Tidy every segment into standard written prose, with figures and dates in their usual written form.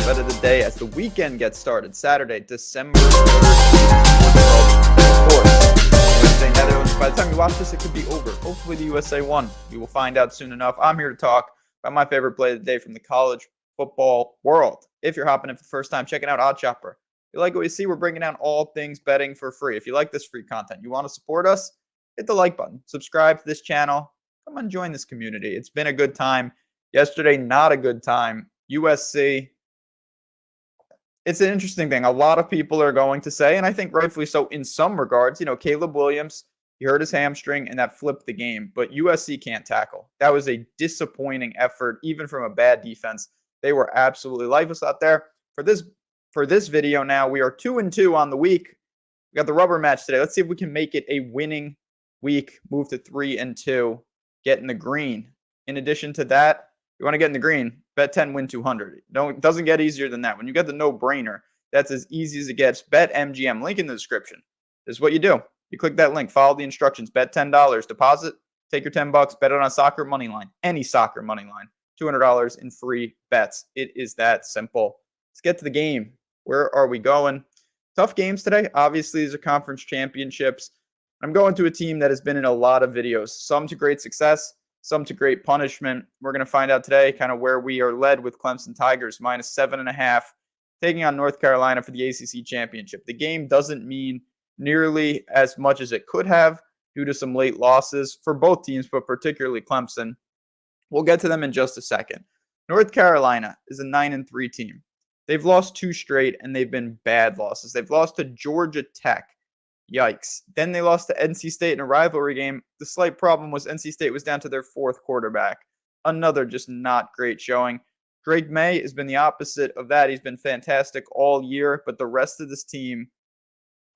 bet of the day as the weekend gets started. Saturday, December 3rd. Of course, USA Netherlands. By the time you watch this, it could be over. Hopefully the USA won. We will find out soon enough. I'm here to talk about my favorite play of the day from the college football world. If you're hopping in for the first time, checking out OddsShopper. If you like what you see, we're bringing down all things betting for free. If you like this free content, you want to support us, hit the like button. Subscribe to this channel. Come and join this community. It's been a good time. Yesterday, not a good time. USC. It's an interesting thing. A lot of people are going to say, and I think rightfully so in some regards, Caleb Williams, he hurt his hamstring and that flipped the game. But USC can't tackle. That was a disappointing effort, even from a bad defense. They were absolutely lifeless out there. For this video now, we are 2-2 on the week. We got the rubber match today. Let's see if we can make it a winning week, move to 3-2, get in the green. In addition to that, you want to get in the green, bet 10, win 200. It doesn't get easier than that. When you get the no-brainer, that's as easy as it gets. BetMGM, link in the description. This is what you do. You click that link, follow the instructions, bet $10, deposit, take your $10, bet it on a soccer money line, any soccer money line, $200 in free bets. It is that simple. Let's get to the game. Where are we going? Tough games today. Obviously, these are conference championships. I'm going to a team that has been in a lot of videos, some to great success, some to great punishment. We're going to find out today kind of where we are led with Clemson Tigers, -7.5, taking on North Carolina for the ACC championship. The game doesn't mean nearly as much as it could have due to some late losses for both teams, but particularly Clemson. We'll get to them in just a second. North Carolina is a 9-3 team. They've lost 2 straight, and they've been bad losses. They've lost to Georgia Tech. Yikes. Then they lost to NC State in a rivalry game. The slight problem was NC State was down to their 4th quarterback. Another just not great showing. Drake May has been the opposite of that. He's been fantastic all year, but the rest of this team,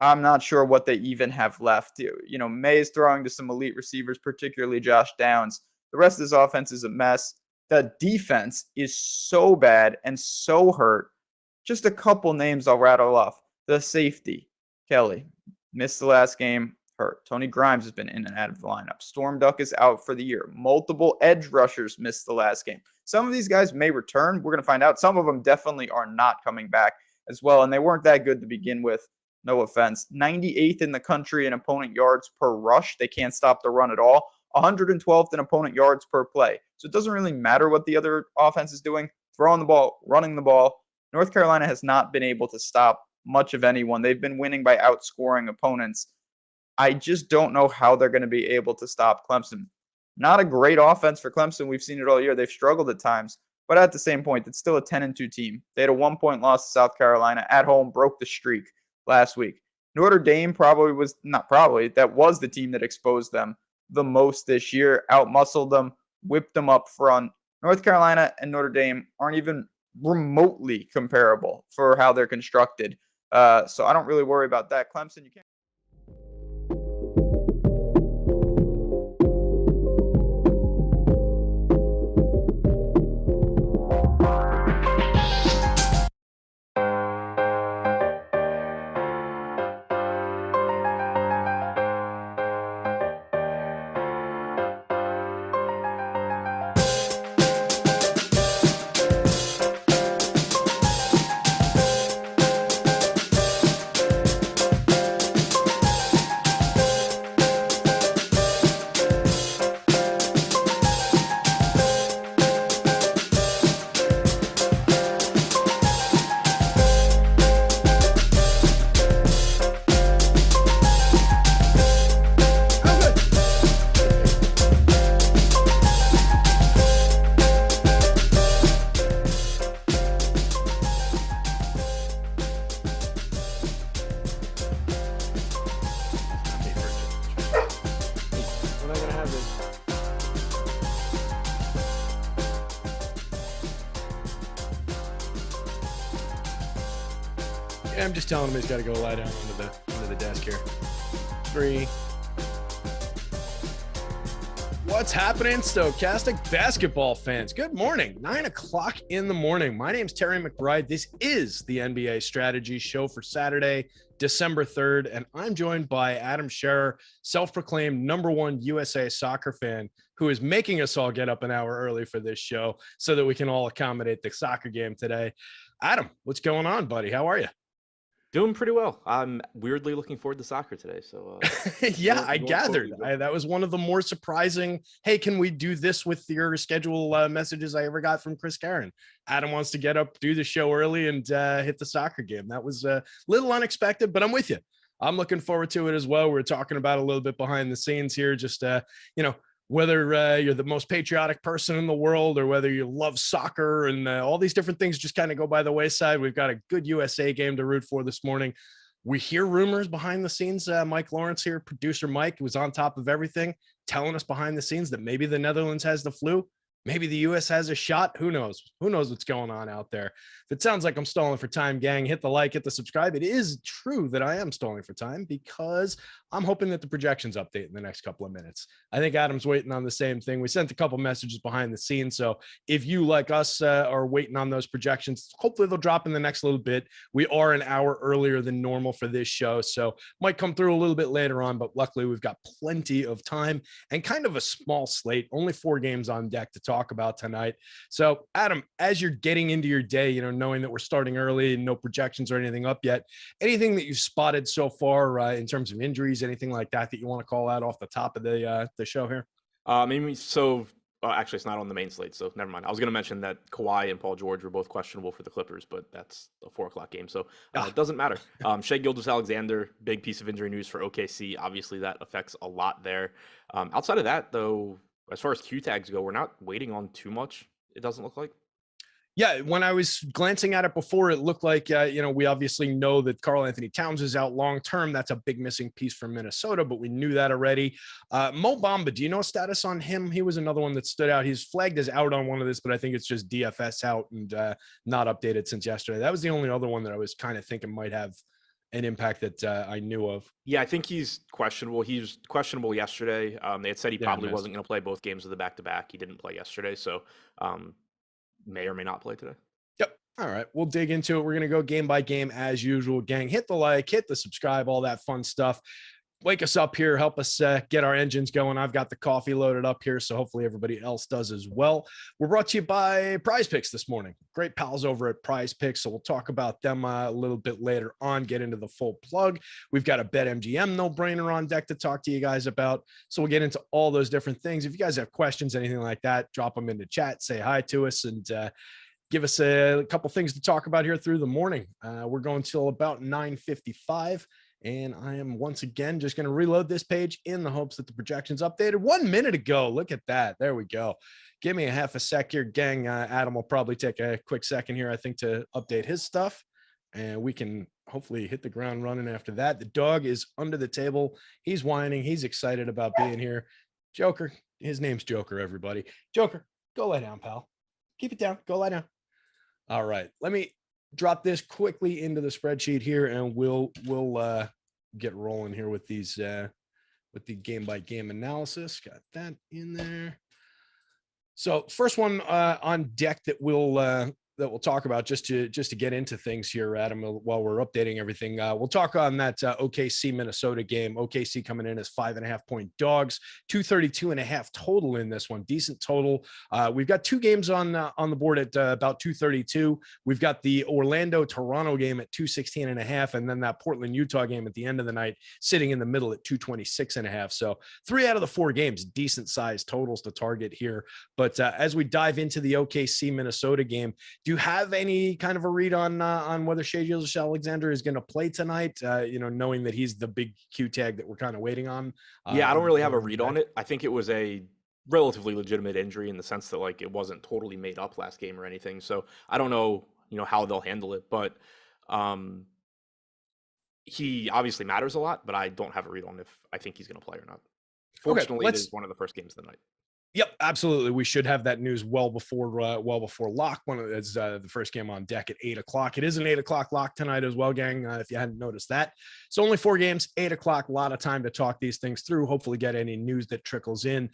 I'm not sure what they even have left. May is throwing to some elite receivers, particularly Josh Downs. The rest of this offense is a mess. The defense is so bad and so hurt. Just a couple names I'll rattle off. The safety, Kelly, missed the last game, hurt. Tony Grimes has been in and out of the lineup. Storm Duck is out for the year. Multiple edge rushers missed the last game. Some of these guys may return. We're going to find out. Some of them definitely are not coming back as well, and they weren't that good to begin with. No offense. 98th in the country in opponent yards per rush. They can't stop the run at all. 112th in opponent yards per play. So it doesn't really matter what the other offense is doing. Throwing the ball, running the ball. North Carolina has not been able to stop much of anyone. They've been winning by outscoring opponents. I just don't know how they're going to be able to stop Clemson. Not a great offense for Clemson. We've seen it all year. They've struggled at times. But at the same point, it's still a 10-2 team. They had a 1-point loss to South Carolina at home, broke the streak last week. Notre Dame that was the team that exposed them the most this year, outmuscled them, whipped them up front. North Carolina and Notre Dame aren't even remotely comparable for how they're constructed. So I don't really worry about that. Clemson, you can't. I'm just telling him he's got to go lie down under the desk here. 3. What? What's happening, Stokastic basketball fans? Good morning, 9 o'clock in the morning. My name's Terry McBride. This is the NBA Strategy Show for Saturday, December 3rd, and I'm joined by Adam Scherer, self-proclaimed #1 USA soccer fan, who is making us all get up an hour early for this show so that we can all accommodate the soccer game today. Adam, what's going on, buddy? How are you? Doing pretty well. I'm weirdly looking forward to soccer today. So yeah, I gathered. That was one of the more surprising, hey, can we do this with your schedule messages I ever got from Chris Karen. Adam wants to get up, do the show early, and hit the soccer game. That was a little unexpected, but I'm with you. I'm looking forward to it as well. We're talking about a little bit behind the scenes here, just, whether you're the most patriotic person in the world or whether you love soccer and all these different things just kind of go by the wayside. We've got a good USA game to root for this morning. We hear rumors behind the scenes. Mike Lawrence here, producer Mike, was on top of everything, telling us behind the scenes that maybe the Netherlands has the flu. Maybe the U.S. has a shot. Who knows? Who knows what's going on out there? If it sounds like I'm stalling for time, gang, hit the like, hit the subscribe. It is true that I am stalling for time because I'm hoping that the projections update in the next couple of minutes. I think Adam's waiting on the same thing. We sent a couple messages behind the scenes. So if you, like us, are waiting on those projections, hopefully they'll drop in the next little bit. We are an hour earlier than normal for this show, so might come through a little bit later on, but luckily we've got plenty of time and kind of a small slate, only 4 games on deck to talk about tonight. So Adam, as you're getting into your day, knowing that we're starting early and no projections or anything up yet, anything that you've spotted so far in terms of injuries, anything like that you want to call out off the top of the show here? Actually, it's not on the main slate, so never mind. I was going to mention that Kawhi and Paul George were both questionable for the Clippers, but that's a 4 o'clock game, so it doesn't matter. Shai Gilgeous-Alexander, big piece of injury news for OKC. Obviously, that affects a lot there. Outside of that, though, as far as Q tags go, we're not waiting on too much, it doesn't look like. Yeah, when I was glancing at it before, it looked like, we obviously know that Karl Anthony Towns is out long-term. That's a big missing piece from Minnesota, but we knew that already. Mo Bamba, do you know status on him? He was another one that stood out. He's flagged as out on one of this, but I think it's just DFS out and not updated since yesterday. That was the only other one that I was kind of thinking might have an impact that I knew of. Yeah, I think he's questionable. He was questionable yesterday. They had said he probably wasn't going to play both games of the back-to-back. He didn't play yesterday, so may or may not play today. Yep. All right. We'll dig into it. We're going to go game by game as usual. Gang, hit the like, hit the subscribe, all that fun stuff. Wake us up here. Help us get our engines going. I've got the coffee loaded up here, so hopefully everybody else does as well. We're brought to you by Prize Picks this morning. Great pals over at Prize Picks, so we'll talk about them a little bit later on, get into the full plug. We've got a BetMGM no-brainer on deck to talk to you guys about, so we'll get into all those different things. If you guys have questions, anything like that, drop them into chat, say hi to us, and give us a couple things to talk about here through the morning. We're going till about 9:55. And I am once again just going to reload this page in the hopes that the projections updated 1 minute ago. Look at that. There we go. Give me a half a sec here, gang. Adam will probably take a quick second here, I think, to update his stuff. And we can hopefully hit the ground running after that. The dog is under the table. He's whining. He's excited about being here. Joker. His name's Joker, everybody. Joker, go lie down, pal. Keep it down. Go lie down. All right. Let me drop this quickly into the spreadsheet here, and we'll get rolling here with these with the game by game analysis. Got that in there. So first one on deck that we'll talk about just to get into things here, Adam, while we're updating everything. We'll talk on that OKC Minnesota game. OKC coming in as 5.5-point dogs, 232.5 total in this one. Decent total. We've got 2 games on the board at about 232. We've got the Orlando Toronto game at 216.5, and then that Portland Utah game at the end of the night sitting in the middle at 226.5. So 3 out of the 4 games, decent sized totals to target here. But as we dive into the OKC Minnesota game, do you have any kind of a read on whether Shai Gilgeous-Alexander is going to play tonight? Knowing that he's the big Q tag that we're kind of waiting on. Yeah, I don't really have a read on it. I think it was a relatively legitimate injury in the sense that it wasn't totally made up last game or anything. So I don't know, how they'll handle it, but he obviously matters a lot. But I don't have a read on if I think he's going to play or not. Fortunately, it is one of the first games of the night. Yep, absolutely. We should have that news well before lock. As the first game on deck at 8 o'clock. It is an 8 o'clock lock tonight as well, gang. If you hadn't noticed that, so only 4 games, 8 o'clock. A lot of time to talk these things through. Hopefully, get any news that trickles in.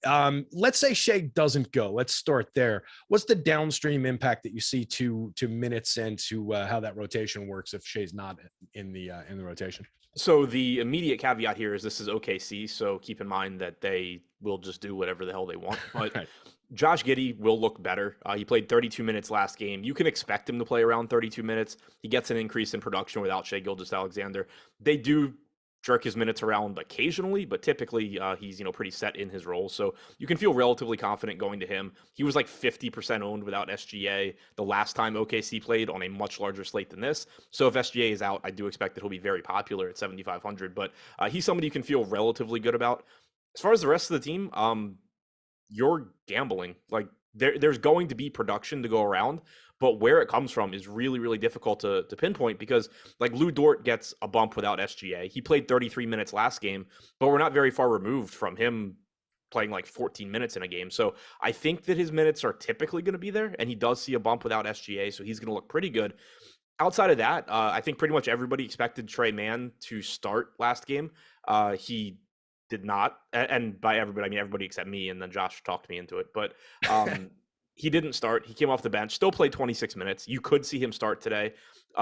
Let's say Shea doesn't go. Let's start there. What's the downstream impact that you see to minutes and to how that rotation works if Shea's not in the rotation? So the immediate caveat here is this is OKC, so keep in mind that they will just do whatever the hell they want. But Right. Josh Giddey will look better. He played 32 minutes last game. You can expect him to play around 32 minutes. He gets an increase in production without Shea Gilgeous-Alexander. They do jerk his minutes around occasionally, but typically he's pretty set in his role. So you can feel relatively confident going to him. He was like 50% owned without SGA the last time OKC played on a much larger slate than this. So if SGA is out, I do expect that he'll be very popular at 7,500. But he's somebody you can feel relatively good about. As far as the rest of the team, you're gambling. Like there's going to be production to go around, but where it comes from is really, really difficult to pinpoint because like Lou Dort gets a bump without SGA. He played 33 minutes last game, but we're not very far removed from him playing like 14 minutes in a game. So I think that his minutes are typically going to be there, and he does see a bump without SGA, so he's going to look pretty good. Outside of that, I think pretty much everybody expected Trey Mann to start last game. He did not, and by everybody, I mean everybody except me, and then Josh talked me into it. But he didn't start. He came off the bench, still played 26 minutes. You could see him start today.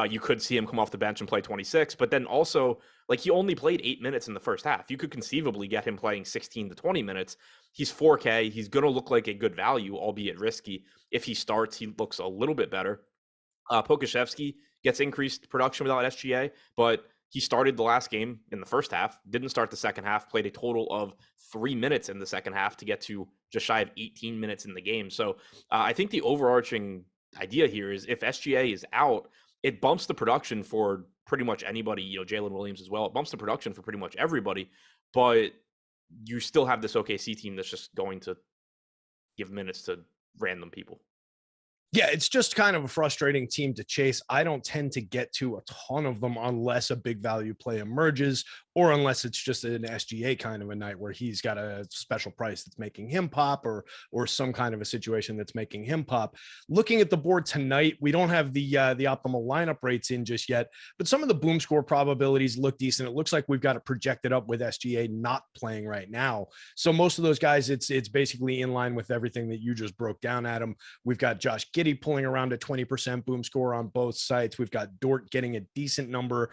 You could see him come off the bench and play 26, but then also, like, he only played 8 minutes in the first half. You could conceivably get him playing 16 to 20 minutes. He's 4K. He's going to look like a good value, albeit risky. If he starts, he looks a little bit better. Pokashevsky gets increased production without SGA, but he started the last game in the first half, didn't start the second half, played a total of 3 minutes in the second half to get to just shy of 18 minutes in the game. So I think the overarching idea here is if SGA is out, it bumps the production for pretty much anybody, Jalen Williams as well. It bumps the production for pretty much everybody, but you still have this OKC team that's just going to give minutes to random people. Yeah, it's just kind of a frustrating team to chase. I don't tend to get to a ton of them unless a big value play emerges or unless it's just an SGA kind of a night where he's got a special price that's making him pop or some kind of a situation that's making him pop. Looking at the board tonight, we don't have the optimal lineup rates in just yet, but some of the boom score probabilities look decent. It looks like we've got it projected up with SGA not playing right now. So most of those guys, it's basically in line with everything that you just broke down, Adam. We've got Josh Giddey pulling around a 20% boom score on both sites. We've got Dort getting a decent number,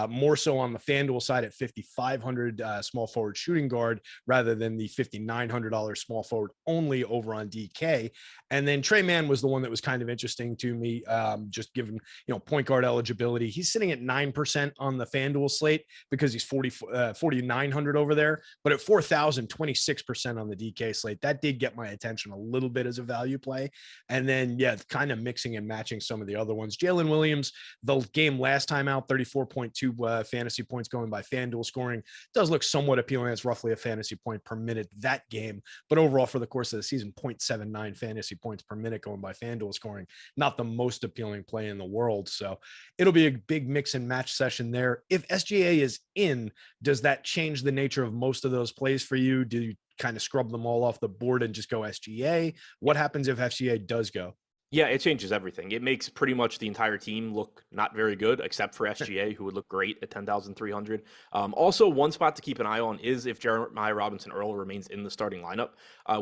more so on the FanDuel side at 5,500 small forward shooting guard rather than the $5,900 small forward only over on DK. And then Trey Mann was the one that was kind of interesting to me, just given, point guard eligibility. He's sitting at 9% on the FanDuel slate because he's 4,900 over there, but at 4,000, 26% on the DK slate. That did get my attention a little bit as a value play. And then, kind of mixing and matching some of the other ones. Jalen Williams, the game last time out, 34.2 fantasy points going by FanDuel scoring, does look somewhat appealing. It's roughly a fantasy point per minute that game, but overall for the course of the season, 0.79 fantasy points per minute going by FanDuel scoring, not the most appealing play in the world. So it'll be a big mix and match session there. If SGA is in, does that change the nature of most of those plays for you? Do you kind of scrub them all off the board and just go SGA? What happens if SGA does go? Yeah, it changes everything. It makes pretty much the entire team look not very good, except for SGA, who would look great at 10,300. Also, one spot to keep an eye on is if Jeremiah Robinson-Earl remains in the starting lineup.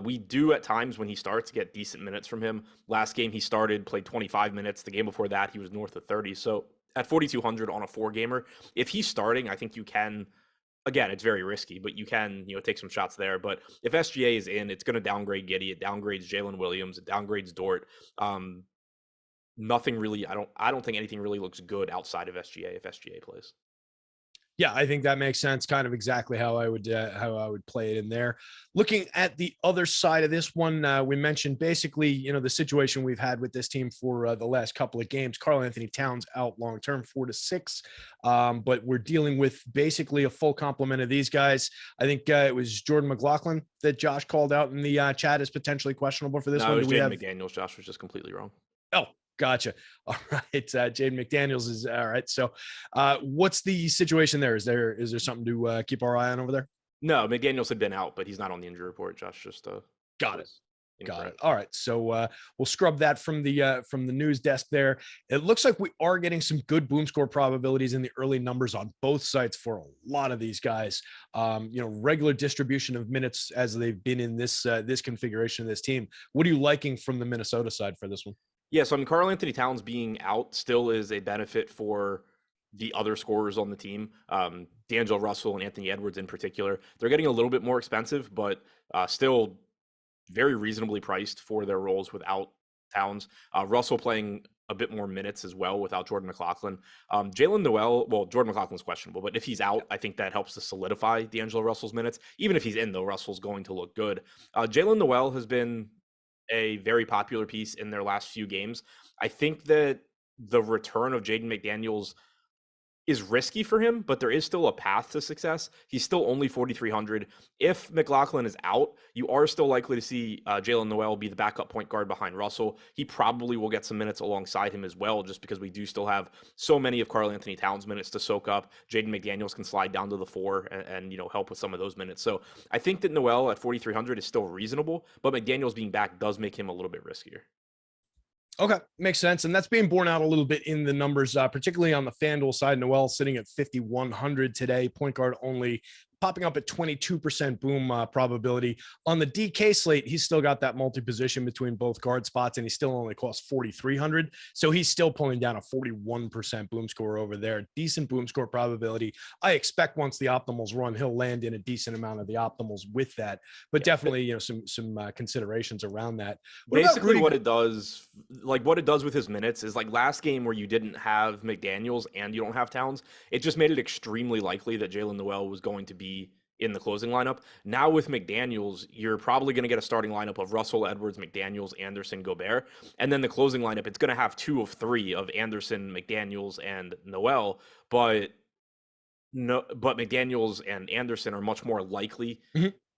We do at times when he starts get decent minutes from him. Last game he started, played 25 minutes. The game before that, he was north of 30. So at 4,200 on a 4-gamer, if he's starting, I think you can. Again, it's very risky, but you can, take some shots there. But if SGA is in, it's going to downgrade Giddey. It downgrades Jalen Williams. It downgrades Dort. Nothing really. I don't think anything really looks good outside of SGA if SGA plays. Yeah, I think that makes sense. Kind of exactly how I would play it in there. Looking at the other side of this one, we mentioned basically, the situation we've had with this team for the last couple of games. Karl Anthony Towns out long term, 4 to 6, but we're dealing with basically a full complement of these guys. I think it was Jordan McLaughlin that Josh called out in the chat as potentially questionable for this one. It was Jaden McDaniels. Josh was just completely wrong. Oh, gotcha. All right. Jaden McDaniels is all right. So what's the situation there? Is there something to keep our eye on over there? No, McDaniels had been out, but he's not on the injury report. Josh just got it. Got it. All right. So we'll scrub that from the news desk there. It looks like we are getting some good boom score probabilities in the early numbers on both sites for a lot of these guys. Regular distribution of minutes as they've been in this configuration of this team. What are you liking from the Minnesota side for this one? Yeah, so I mean, Karl Anthony Towns being out still is a benefit for the other scorers on the team. D'Angelo Russell and Anthony Edwards in particular, they're getting a little bit more expensive, but still very reasonably priced for their roles without Towns. Russell playing a bit more minutes as well without Jordan McLaughlin. Jalen Noel, well, Jordan McLaughlin's questionable, but if he's out, I think that helps to solidify D'Angelo Russell's minutes. Even if he's in, though, Russell's going to look good. Jalen Noel has been a very popular piece in their last few games. I think that the return of Jaden McDaniels is risky for him, but there is still a path to success. He's still only 4,300. If McLaughlin is out, you are still likely to see Jalen Noel be the backup point guard behind Russell. He probably will get some minutes alongside him as well, just because we do still have so many of Karl Anthony Towns minutes to soak up. Jaden McDaniels can slide down to the 4 and help with some of those minutes. So I think that Noel at 4,300 is still reasonable, but McDaniels being back does make him a little bit riskier. Okay, makes sense. And that's being borne out a little bit in the numbers, particularly on the FanDuel side. Noel sitting at 5,100 today, point guard only, popping up at 22% boom probability. On the DK slate, he's still got that multi-position between both guard spots, and he still only costs 4,300. So he's still pulling down a 41% boom score over there. Decent boom score probability. I expect once the optimals run, he'll land in a decent amount of the optimals with that. But definitely, some considerations around that. Basically, what it does with his minutes is like last game where you didn't have McDaniels and you don't have Towns, it just made it extremely likely that Jalen Noel was going to be in the closing lineup. Now with McDaniels, you're probably going to get a starting lineup of Russell, Edwards, McDaniels, Anderson, Gobert. And then the closing lineup, it's going to have 2 of 3 of Anderson, McDaniels, and Noel. But McDaniels and Anderson are much more likely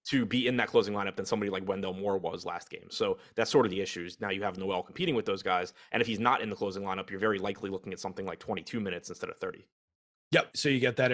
to be in that closing lineup than somebody like Wendell Moore was last game. So that's sort of the issues. Now you have Noel competing with those guys. And if he's not in the closing lineup, you're very likely looking at something like 22 minutes instead of 30. Yep. So you get that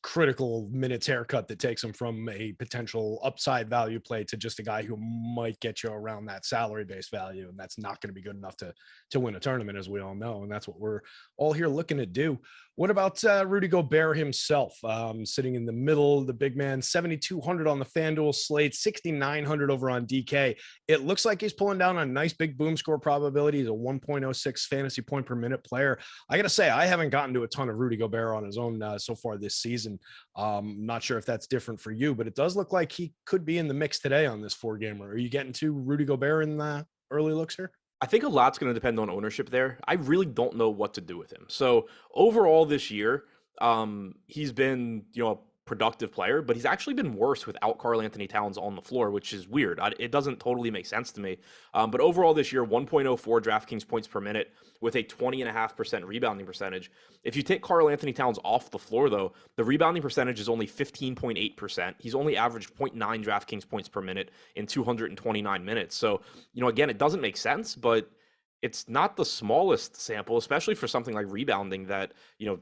critical minutes haircut that takes him from a potential upside value play to just a guy who might get you around that salary based value. And that's not going to be good enough to win a tournament, as we all know. And that's what we're all here looking to do. What about Rudy Gobert himself? Sitting in the middle, the big man, 7,200 on the FanDuel slate, 6,900 over on DK. It looks like he's pulling down a nice big boom score probability. He's a 1.06 fantasy point per minute player. I got to say, I haven't gotten to a ton of Rudy Gobert on his own so far this season. Not sure if that's different for you, but it does look like he could be in the mix today on this 4-gamer. Are you getting to Rudy Gobert in the early looks here? I think a lot's going to depend on ownership there. I really don't know what to do with him. So overall this year, he's been, a productive player, but he's actually been worse without Karl Anthony Towns on the floor, which is weird. It doesn't totally make sense to me. But overall this year, 1.04 DraftKings points per minute with a 20.5% rebounding percentage. If you take Karl Anthony Towns off the floor, though, the rebounding percentage is only 15.8%. He's only averaged 0.9 DraftKings points per minute in 229 minutes. So, again, it doesn't make sense, but it's not the smallest sample, especially for something like rebounding that,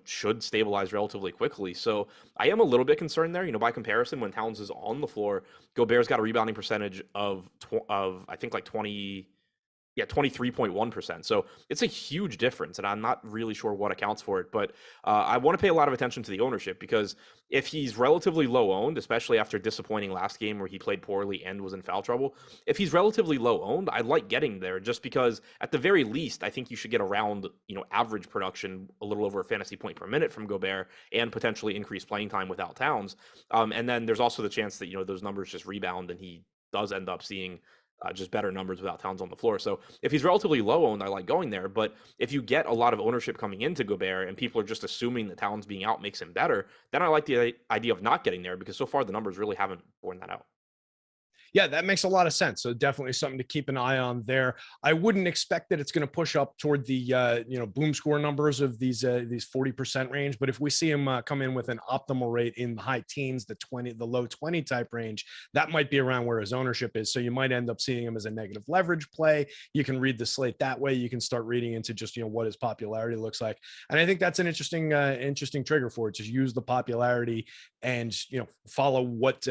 should stabilize relatively quickly. So I am a little bit concerned there. By comparison, when Towns is on the floor, Gobert's got a rebounding percentage of I think like 23.1%. So it's a huge difference, and I'm not really sure what accounts for it. But I want to pay a lot of attention to the ownership, because if he's relatively low owned, especially after disappointing last game where he played poorly and was in foul trouble, if he's relatively low owned, I like getting there, just because at the very least, I think you should get around, average production, a little over a fantasy point per minute from Gobert, and potentially increase playing time without Towns. And then there's also the chance that, those numbers just rebound and he does end up seeing just better numbers without Towns on the floor. So if he's relatively low owned, I like going there. But if you get a lot of ownership coming into Gobert and people are just assuming that Towns being out makes him better, then I like the idea of not getting there, because so far the numbers really haven't borne that out. Yeah, that makes a lot of sense. So definitely something to keep an eye on there. I wouldn't expect that it's going to push up toward the boom score numbers of these 40% range. But if we see him come in with an optimal rate in the high teens, the low 20 type range, that might be around where his ownership is. So you might end up seeing him as a negative leverage play. You can read the slate that way. You can start reading into just what his popularity looks like. And I think that's an interesting trigger for it. Just use the popularity and follow what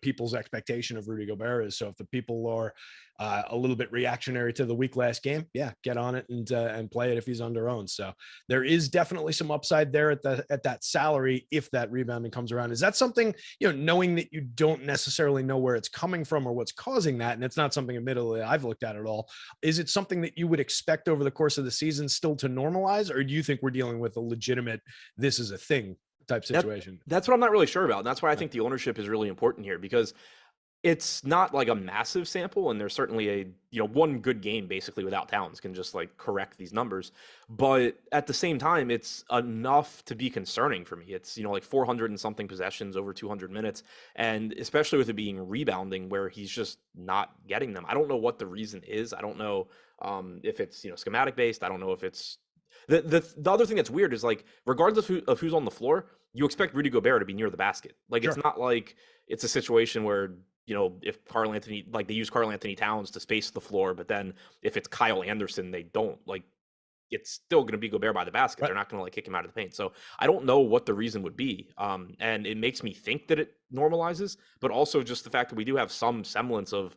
people's expectation of Rudy Gobert Gobert is. So if the people are a little bit reactionary to the week last game, yeah, get on it and play it if he's under owned. So there is definitely some upside there at that salary if that rebounding comes around. Is that something, knowing that you don't necessarily know where it's coming from or what's causing that, and it's not something admittedly I've looked at all, is it something that you would expect over the course of the season still to normalize, or do you think we're dealing with a legitimate this is a thing type situation? That's what I'm not really sure about. And that's why I think the ownership is really important here, because it's not like a massive sample, and there's certainly one good game basically without Towns can just like correct these numbers. But at the same time, it's enough to be concerning for me. It's, like 400 and something possessions over 200 minutes. And especially with it being rebounding where he's just not getting them. I don't know what the reason is. I don't know if it's, schematic based. I don't know if it's the other thing that's weird is, like, regardless of who's on the floor, you expect Rudy Gobert to be near the basket. Like, It's not like it's a situation where, if Karl Anthony, like, they use Karl Anthony Towns to space the floor, but then if it's Kyle Anderson, they don't. Like, it's still going to be Gobert by the basket. Right. They're not going to kick him out of the paint. So I don't know what the reason would be. And it makes me think that it normalizes, but also just the fact that we do have some semblance of,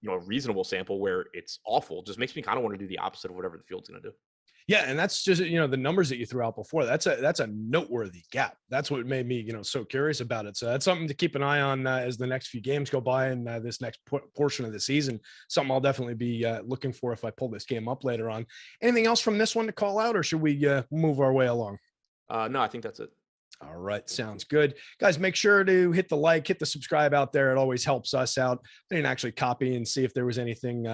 a reasonable sample where it's awful just makes me kind of want to do the opposite of whatever the field's going to do. Yeah, and that's just, the numbers that you threw out before. That's a noteworthy gap. That's what made me, so curious about it. So that's something to keep an eye on as the next few games go by and this next portion of the season. Something I'll definitely be looking for if I pull this game up later on. Anything else from this one to call out, or should we move our way along? No, I think that's it. All right. Sounds good. Guys, make sure to hit the like, hit the subscribe out there. It always helps us out. I didn't actually copy and see if there was anything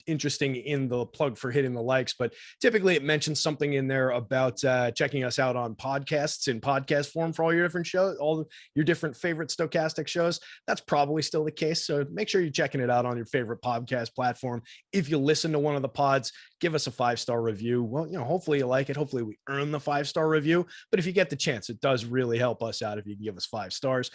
interesting in the plug for hitting the likes, but typically it mentions something in there about checking us out on podcasts in podcast form for all your different shows, all your different favorite Stokastic shows. That's probably still the case. So make sure you're checking it out on your favorite podcast platform. If you listen to one of the pods, give us a 5-star review. Well, hopefully you like it. Hopefully we earn the 5-star review, but if you get the chance, it does really help us out if you can give us 5 stars.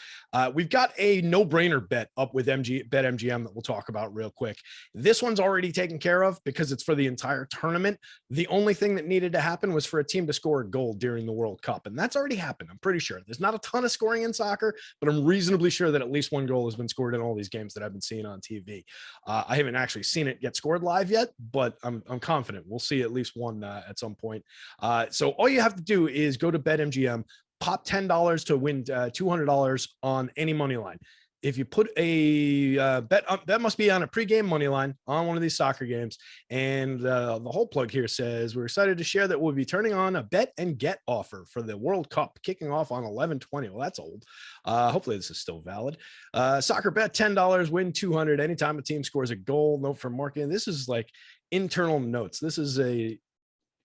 We've got a no-brainer bet up with BetMGM that we'll talk about real quick. This one's already taken care of because it's for the entire tournament. The only thing that needed to happen was for a team to score a goal during the World Cup, and that's already happened. I'm pretty sure. There's not a ton of scoring in soccer, but I'm reasonably sure that at least one goal has been scored in all these games that I've been seeing on TV. I haven't actually seen it get scored live yet, but I'm confident we'll see at least one at some point. So all you have to do is go to BetMGM, pop $10 to win $200 on any money line. If you put a bet, that must be on a pregame money line on one of these soccer games. And the whole plug here says, we're excited to share that we'll be turning on a bet and get offer for the World Cup kicking off on 11/20. Well, that's old. Hopefully this is still valid. Soccer bet, $10, win 200 anytime a team scores a goal. Note for marketing. This is like internal notes. This is a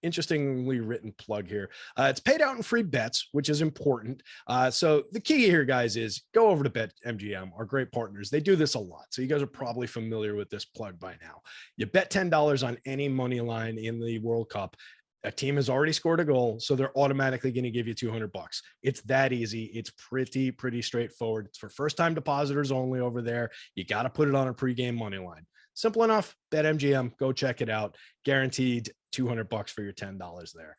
interestingly written plug here. It's paid out in free bets, which is important. So the key here, guys, is go over to BetMGM, our great partners. They do this a lot. So you guys are probably familiar with this plug by now. You bet $10 on any money line in the World Cup. A team has already scored a goal, so they're automatically going to give you $200. It's that easy. It's pretty straightforward. It's for first-time depositors only over there. You got to put it on a pregame money line. Simple enough. BetMGM, go check it out. Guaranteed $200 for your $10 there.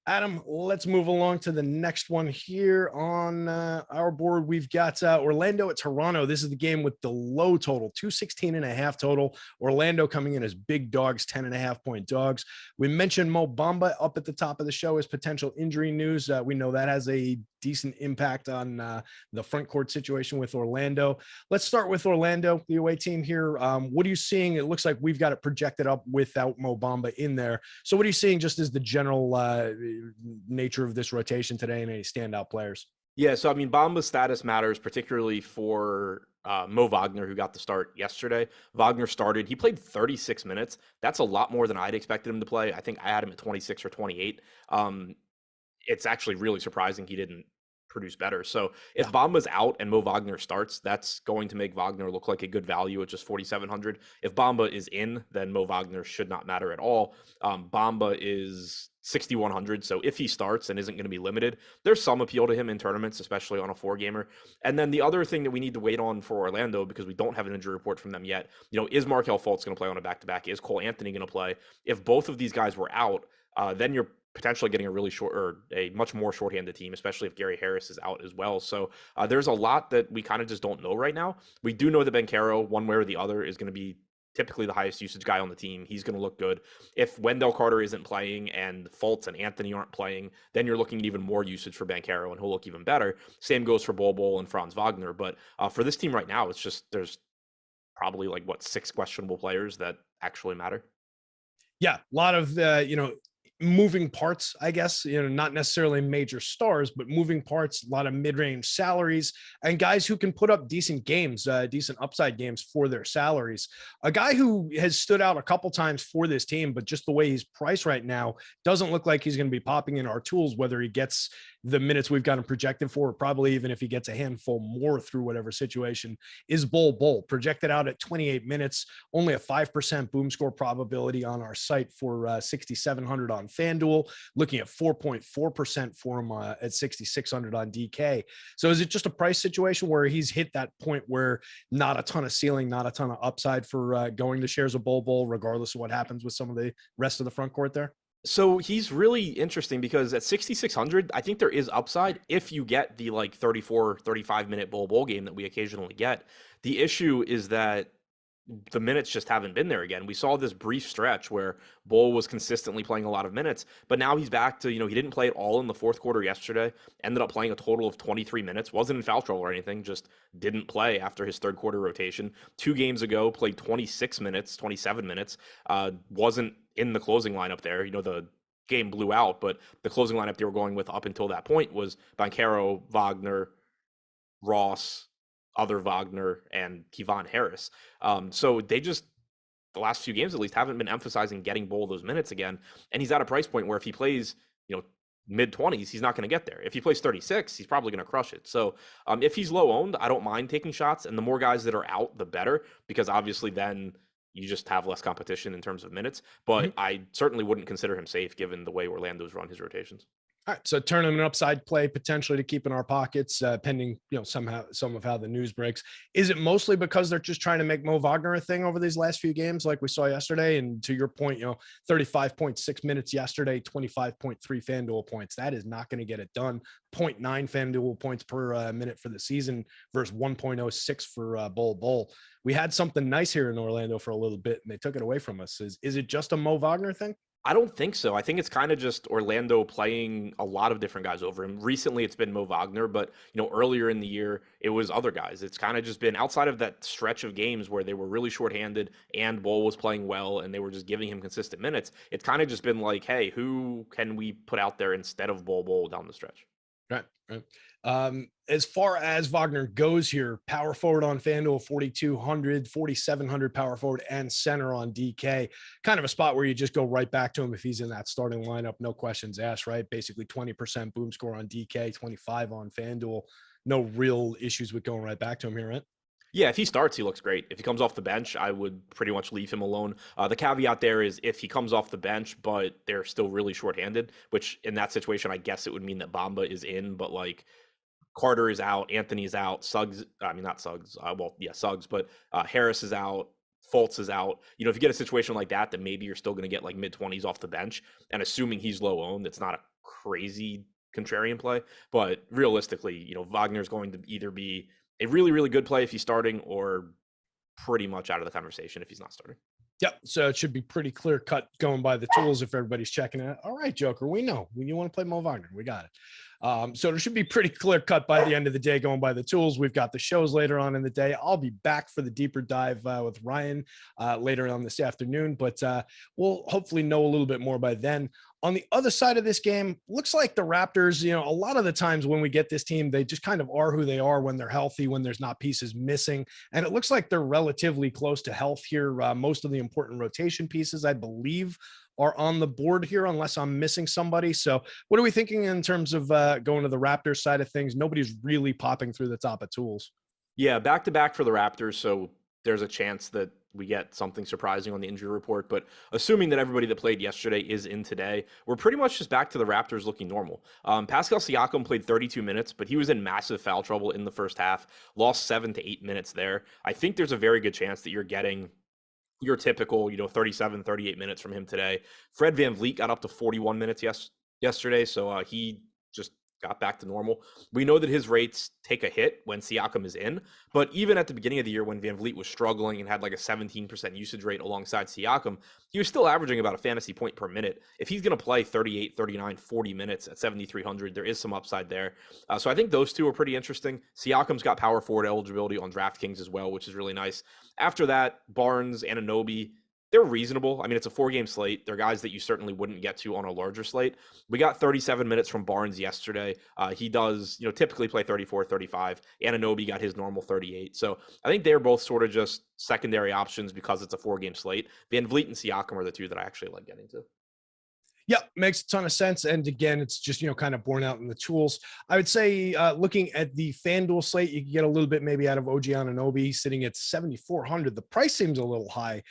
Adam, let's move along to the next one here on our board. We've got Orlando at Toronto. This is the game with the low total, 216.5 total. Orlando coming in as big dogs, 10.5-point dogs. We mentioned Mo Bamba up at the top of the show as potential injury news. We know that has a decent impact on the front court situation with Orlando. Let's start with Orlando, the away team here. What are you seeing? It looks like we've got it projected up without Mo Bamba in there. So what are you seeing just as the general nature of this rotation today and any standout players? Yeah, so I mean, Bamba's status matters, particularly for Mo Wagner, who got the start yesterday. Wagner started. He played 36 minutes. That's a lot more than I'd expected him to play. I think I had him at 26 or 28. It's actually really surprising he didn't produce better. So if Bamba's out and Mo Wagner starts, that's going to make Wagner look like a good value at just 4,700. If Bamba is in, then Mo Wagner should not matter at all. Bamba is 6,100. So if he starts and isn't going to be limited, there's some appeal to him in tournaments, especially on a 4-gamer. And then the other thing that we need to wait on for Orlando, because we don't have an injury report from them yet, is Markelle Fultz going to play on a back-to-back? Is Cole Anthony going to play? If both of these guys were out, then you're potentially getting a really short or a much more shorthanded team, especially if Gary Harris is out as well. So there's a lot that we kind of just don't know right now. We do know that Banchero, one way or the other, is going to be typically the highest usage guy on the team. He's going to look good. If Wendell Carter isn't playing and Fultz and Anthony aren't playing, then you're looking at even more usage for Banchero, and he'll look even better. Same goes for Bol and Franz Wagner. But for this team right now, it's just there's probably like 6 questionable players that actually matter. Yeah, a lot of moving parts, I guess, not necessarily major stars, but moving parts, a lot of mid-range salaries and guys who can put up decent games, decent upside games for their salaries. A guy who has stood out a couple times for this team, but just the way he's priced right now, doesn't look like he's going to be popping in our tools, whether he gets the minutes we've got him projected for, probably even if he gets a handful more through whatever situation, is Bol. Projected out at 28 minutes, only a 5% boom score probability on our site for 6,700 on FanDuel, looking at 4.4% for him at 6,600 on DK. So is it just a price situation where he's hit that point where not a ton of ceiling, not a ton of upside for going to shares of Bol, regardless of what happens with some of the rest of the front court there? So he's really interesting because at 6,600, I think there is upside if you get the 34, 35-minute bowl game that we occasionally get. The issue is that the minutes just haven't been there again. We saw this brief stretch where Bol was consistently playing a lot of minutes, but now he's back to, he didn't play at all in the fourth quarter yesterday, ended up playing a total of 23 minutes, wasn't in foul trouble or anything, just didn't play after his third quarter rotation. 2 games ago, played 26 minutes, 27 minutes, wasn't in the closing lineup there. The game blew out, but the closing lineup they were going with up until that point was Banchero, Wagner, Ross, other Wagner, and Kevon Harris. So they just, the last few games at least, haven't been emphasizing getting Bol those minutes again. And he's at a price point where if he plays, mid-20s, he's not going to get there. If he plays 36, he's probably going to crush it. So if he's low owned, I don't mind taking shots. And the more guys that are out, the better, because obviously then you just have less competition in terms of minutes. But I certainly wouldn't consider him safe given the way Orlando's run his rotations. All right, so turn him an upside play potentially to keep in our pockets, pending some of how the news breaks. Is it mostly because they're just trying to make Mo Wagner a thing over these last few games, like we saw yesterday? And to your point, 35.6 minutes yesterday, 25.3 FanDuel points. That is not going to get it done. 0.9 FanDuel points per minute for the season versus 1.06 for Bol. We had something nice here in Orlando for a little bit, and they took it away from us. Is it just a Mo Wagner thing? I don't think so. I think it's kind of just Orlando playing a lot of different guys over him. Recently, it's been Mo Wagner, but earlier in the year, it was other guys. It's kind of just been outside of that stretch of games where they were really shorthanded and Bol was playing well and they were just giving him consistent minutes. It's kind of just been like, hey, who can we put out there instead of Bol down the stretch? Right. As far as Wagner goes here, power forward on FanDuel, 4,200, 4,700 power forward and center on DK. Kind of a spot where you just go right back to him if he's in that starting lineup. No questions asked, right? Basically 20% boom score on DK, 25 on FanDuel. No real issues with going right back to him here, right? Yeah, if he starts, he looks great. If he comes off the bench, I would pretty much leave him alone. The caveat there is if he comes off the bench, but they're still really shorthanded, which in that situation, I guess it would mean that Bamba is in, but Carter is out, Anthony's out, Suggs, but Harris is out, Fultz is out. If you get a situation like that, then maybe you're still going to get mid-20s off the bench. And assuming he's low owned, it's not a crazy contrarian play. But realistically, Wagner's going to either be a really, really good play if he's starting or pretty much out of the conversation if he's not starting. Yep. So it should be pretty clear cut going by the tools if everybody's checking it. All right, Joker, we know when you want to play Mo Wagner, we got it. So it should be pretty clear cut by the end of the day going by the tools. We've got the shows later on in the day. I'll be back for the deeper dive with Ryan later on this afternoon, but we'll hopefully know a little bit more by then. On the other side of this game, looks like the Raptors, a lot of the times when we get this team, they just kind of are who they are when they're healthy, when there's not pieces missing. And it looks like they're relatively close to health here. Most of the important rotation pieces, I believe, are on the board here, unless I'm missing somebody. So what are we thinking in terms of going to the Raptors side of things? Nobody's really popping through the top of tools. Yeah, back-to-back for the Raptors. So there's a chance that we get something surprising on the injury report, but assuming that everybody that played yesterday is in today, we're pretty much just back to the Raptors looking normal. Pascal Siakam played 32 minutes, but he was in massive foul trouble in the first half, lost 7 to 8 minutes there. I think there's a very good chance that you're getting your typical, 37, 38 minutes from him today. Fred VanVleet got up to 41 minutes yesterday, so he just got back to normal. We know that his rates take a hit when Siakam is in, but even at the beginning of the year when Van Vliet was struggling and had like a 17% usage rate alongside Siakam, he was still averaging about a fantasy point per minute. If he's going to play 38, 39, 40 minutes at 7,300, there is some upside there. So I think those two are pretty interesting. Siakam's got power forward eligibility on DraftKings as well, which is really nice. After that, Barnes, Anunoby, they're reasonable. I mean, it's a 4-game slate. They're guys that you certainly wouldn't get to on a larger slate. We got 37 minutes from Barnes yesterday. He does, typically play 34, 35. Anunoby got his normal 38. So I think they're both sort of just secondary options because it's a 4-game slate. Van Vliet and Siakam are the two that I actually like getting to. Yep, makes a ton of sense. And again, it's just, kind of borne out in the tools. I would say looking at the FanDuel slate, you can get a little bit maybe out of OG Anunoby sitting at 7,400. The price seems a little high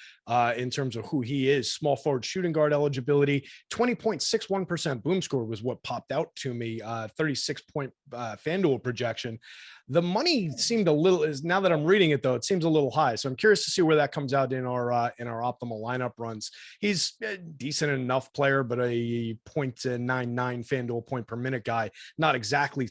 in terms of who he is. Small forward shooting guard eligibility, 20.61% boom score was what popped out to me, 36-point FanDuel projection. The money seemed a little, now that I'm reading it though, it seems a little high. So I'm curious to see where that comes out in our optimal lineup runs. He's a decent enough player, but a 0.99 FanDuel point per minute guy, not exactly,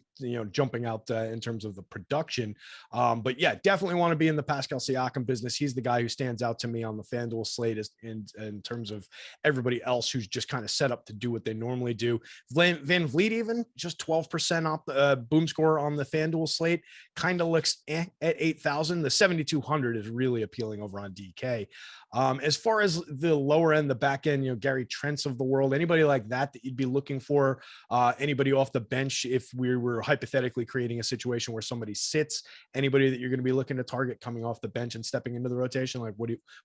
jumping out in terms of the production. But yeah, definitely want to be in the Pascal Siakam business. He's the guy who stands out to me on the FanDuel slate in terms of everybody else who's just kind of set up to do what they normally do. Van Vliet, even just 12% off boom score on the FanDuel slate, kind of looks at 8,000. The 7,200 is really appealing over on DK. As far as the lower end, the back end, Gary Trent's of the world, anybody like that you'd be looking for, anybody off the bench if we were hypothetically creating a situation where somebody sits, anybody that you're going to be looking to target coming off the bench and stepping into the rotation, like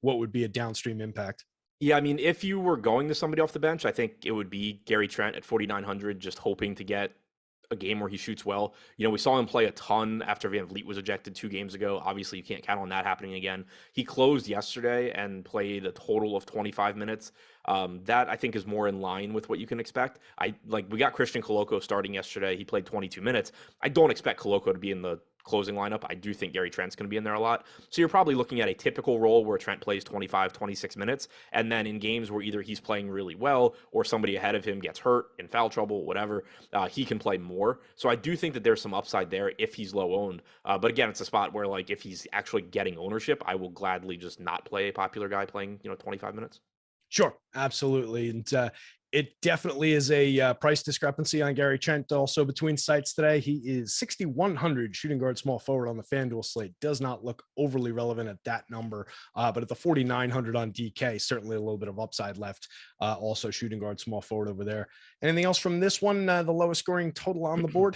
what would be a downstream impact? Yeah, I mean, if you were going to somebody off the bench, I think it would be Gary Trent at 4,900, just hoping to get a game where he shoots well. We saw him play a ton after Van Vliet was ejected 2 games ago. Obviously, you can't count on that happening again. He closed yesterday and played a total of 25 minutes. That I think is more in line with what you can expect. We got Christian Koloko starting yesterday. He played 22 minutes. I don't expect Koloko to be in the closing lineup. I do think Gary Trent's going to be in there a lot. So you're probably looking at a typical role where Trent plays 25, 26 minutes. And then in games where either he's playing really well or somebody ahead of him gets hurt, in foul trouble, whatever, he can play more. So I do think that there's some upside there if he's low owned. But again, it's a spot where if he's actually getting ownership, I will gladly just not play a popular guy playing, 25 minutes. Sure, absolutely. And it definitely is a price discrepancy on Gary Trent also between sites today. He is 6,100 shooting guard small forward on the FanDuel slate. Does not look overly relevant at that number, but at the 4,900 on DK, certainly a little bit of upside left. Also shooting guard small forward over there. Anything else from this one? The lowest scoring total on the board?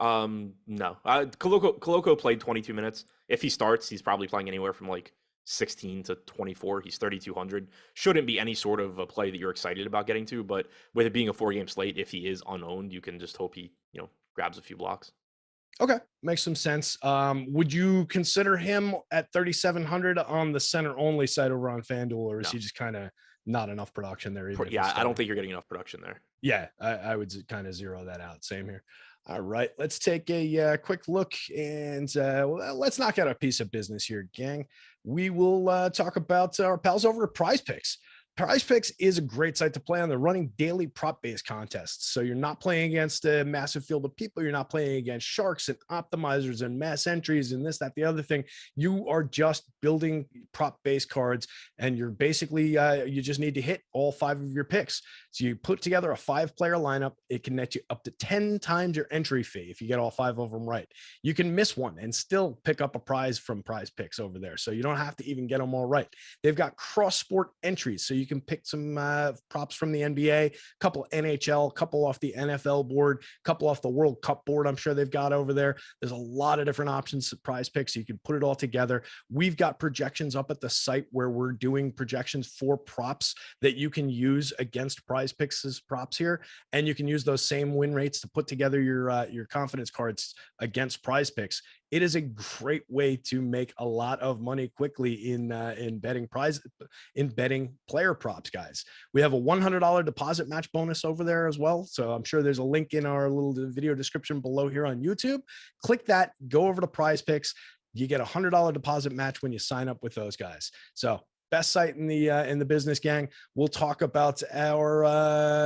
No. Koloko played 22 minutes. If he starts, he's probably playing anywhere from 16 to 24. He's 3,200. Shouldn't be any sort of a play that you're excited about getting to, but with it being a 4-game slate, if he is unowned, you can just hope he, grabs a few blocks. Okay, makes some sense. Would you consider him at 3,700 on the center only side over on FanDuel, or is he just kind of not enough production there? Yeah, I don't think you're getting enough production there. Yeah, I would kind of zero that out. Same here. All right, let's take a quick look and let's knock out a piece of business here, gang. We will talk about our pals over at Prize Picks. Prize Picks is a great site to play on. They're running daily prop-based contests. So you're not playing against a massive field of people. You're not playing against sharks and optimizers and mass entries and this, that, the other thing. You are just building prop-based cards, and you're basically, you just need to hit all 5 of your picks. So you put together a 5-player lineup. It can net you up to 10 times your entry fee if you get all 5 of them right. You can miss one and still pick up a prize from Prize Picks over there. So you don't have to even get them all right. They've got cross-sport entries, so you can pick some props from the NBA, a couple NHL, a couple off the NFL board, a couple off the World Cup board. I'm sure they've got over there. There's a lot of different options to Prize Picks. So you can put it all together. We've got projections up at the site where we're doing projections for props that you can use against Prize Picks' props here, and you can use those same win rates to put together your confidence cards against Prize Picks. It is a great way to make a lot of money quickly in betting player props, guys. We have a $100 deposit match bonus over there as well. So I'm sure there's a link in our little video description below here on YouTube. Click that, go over to Prize Picks. You get a $100 deposit match when you sign up with those guys. So best site in the business, gang. We'll talk about our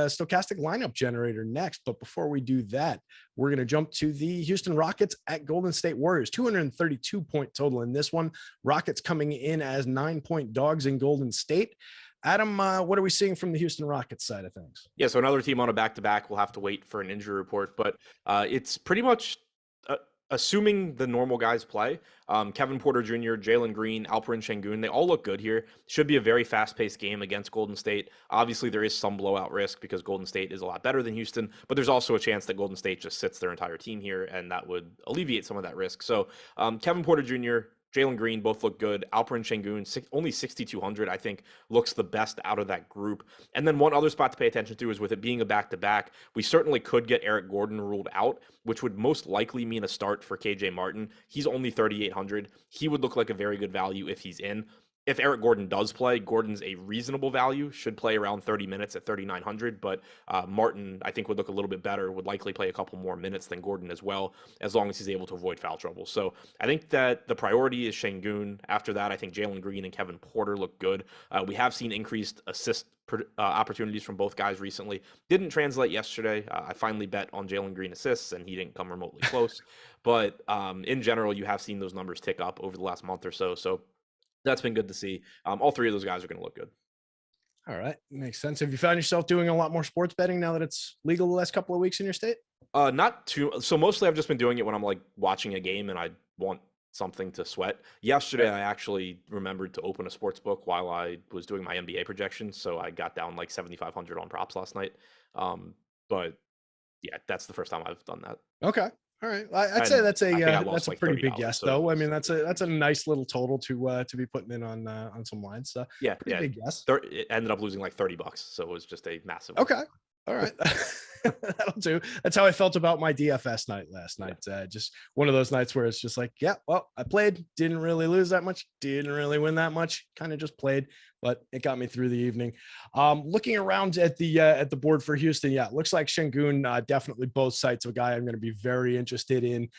Stokastic lineup generator next. But before we do that, we're going to jump to the Houston Rockets at Golden State Warriors. 232-point total in this one. Rockets coming in as 9-point dogs in Golden State. Adam, what are we seeing from the Houston Rockets side of things? Yeah, so another team on a back-to-back. We'll have to wait for an injury report, but it's pretty much assuming the normal guys play. Kevin Porter Jr., Jalen Green, Alperen Şengün, they all look good here. Should be a very fast-paced game against Golden State. Obviously, there is some blowout risk because Golden State is a lot better than Houston, but there's also a chance that Golden State just sits their entire team here, and that would alleviate some of that risk. So Kevin Porter Jr., Jalen Green both look good. Alperen Şengün, only 6,200, I think, looks the best out of that group. And then one other spot to pay attention to is with it being a back-to-back, we certainly could get Eric Gordon ruled out, which would most likely mean a start for KJ Martin. He's only 3,800. He would look like a very good value if he's in. If Eric Gordon does play, Gordon's a reasonable value, should play around 30 minutes at 3,900, but Martin, I think, would look a little bit better, would likely play a couple more minutes than Gordon as well, as long as he's able to avoid foul trouble. So I think that the priority is Şengün. After that, I think Jalen Green and Kevin Porter look good. We have seen increased assist opportunities from both guys recently. Didn't translate yesterday. I finally bet on Jalen Green assists, and he didn't come remotely close. But in general, you have seen those numbers tick up over the last month or so. So that's been good to see. All three of those guys are going to look good. All right. Makes sense. Have you found yourself doing a lot more sports betting now that it's legal the last couple of weeks in your state? Not too. So mostly I've just been doing it when I'm like watching a game and I want something to sweat. Yesterday, I actually remembered to open a sports book while I was doing my NBA projections. So I got down like 7,500 on props last night. But yeah, that's the first time I've done that. Okay. All right. I'd say that's a pretty big guess, though. I mean, that's a nice little total to be putting in on some lines. So yeah, big guess. It ended up losing like $30, so it was just a massive. Okay. All right. That'll do. That's how I felt about my DFS night last night. Just one of those nights where it's just like, yeah, well, I played, didn't really lose that much, didn't really win that much, kind of just played, but it got me through the evening. Looking around at the board for Houston, yeah, it looks like Şengün, definitely both sites, a guy I'm going to be very interested in.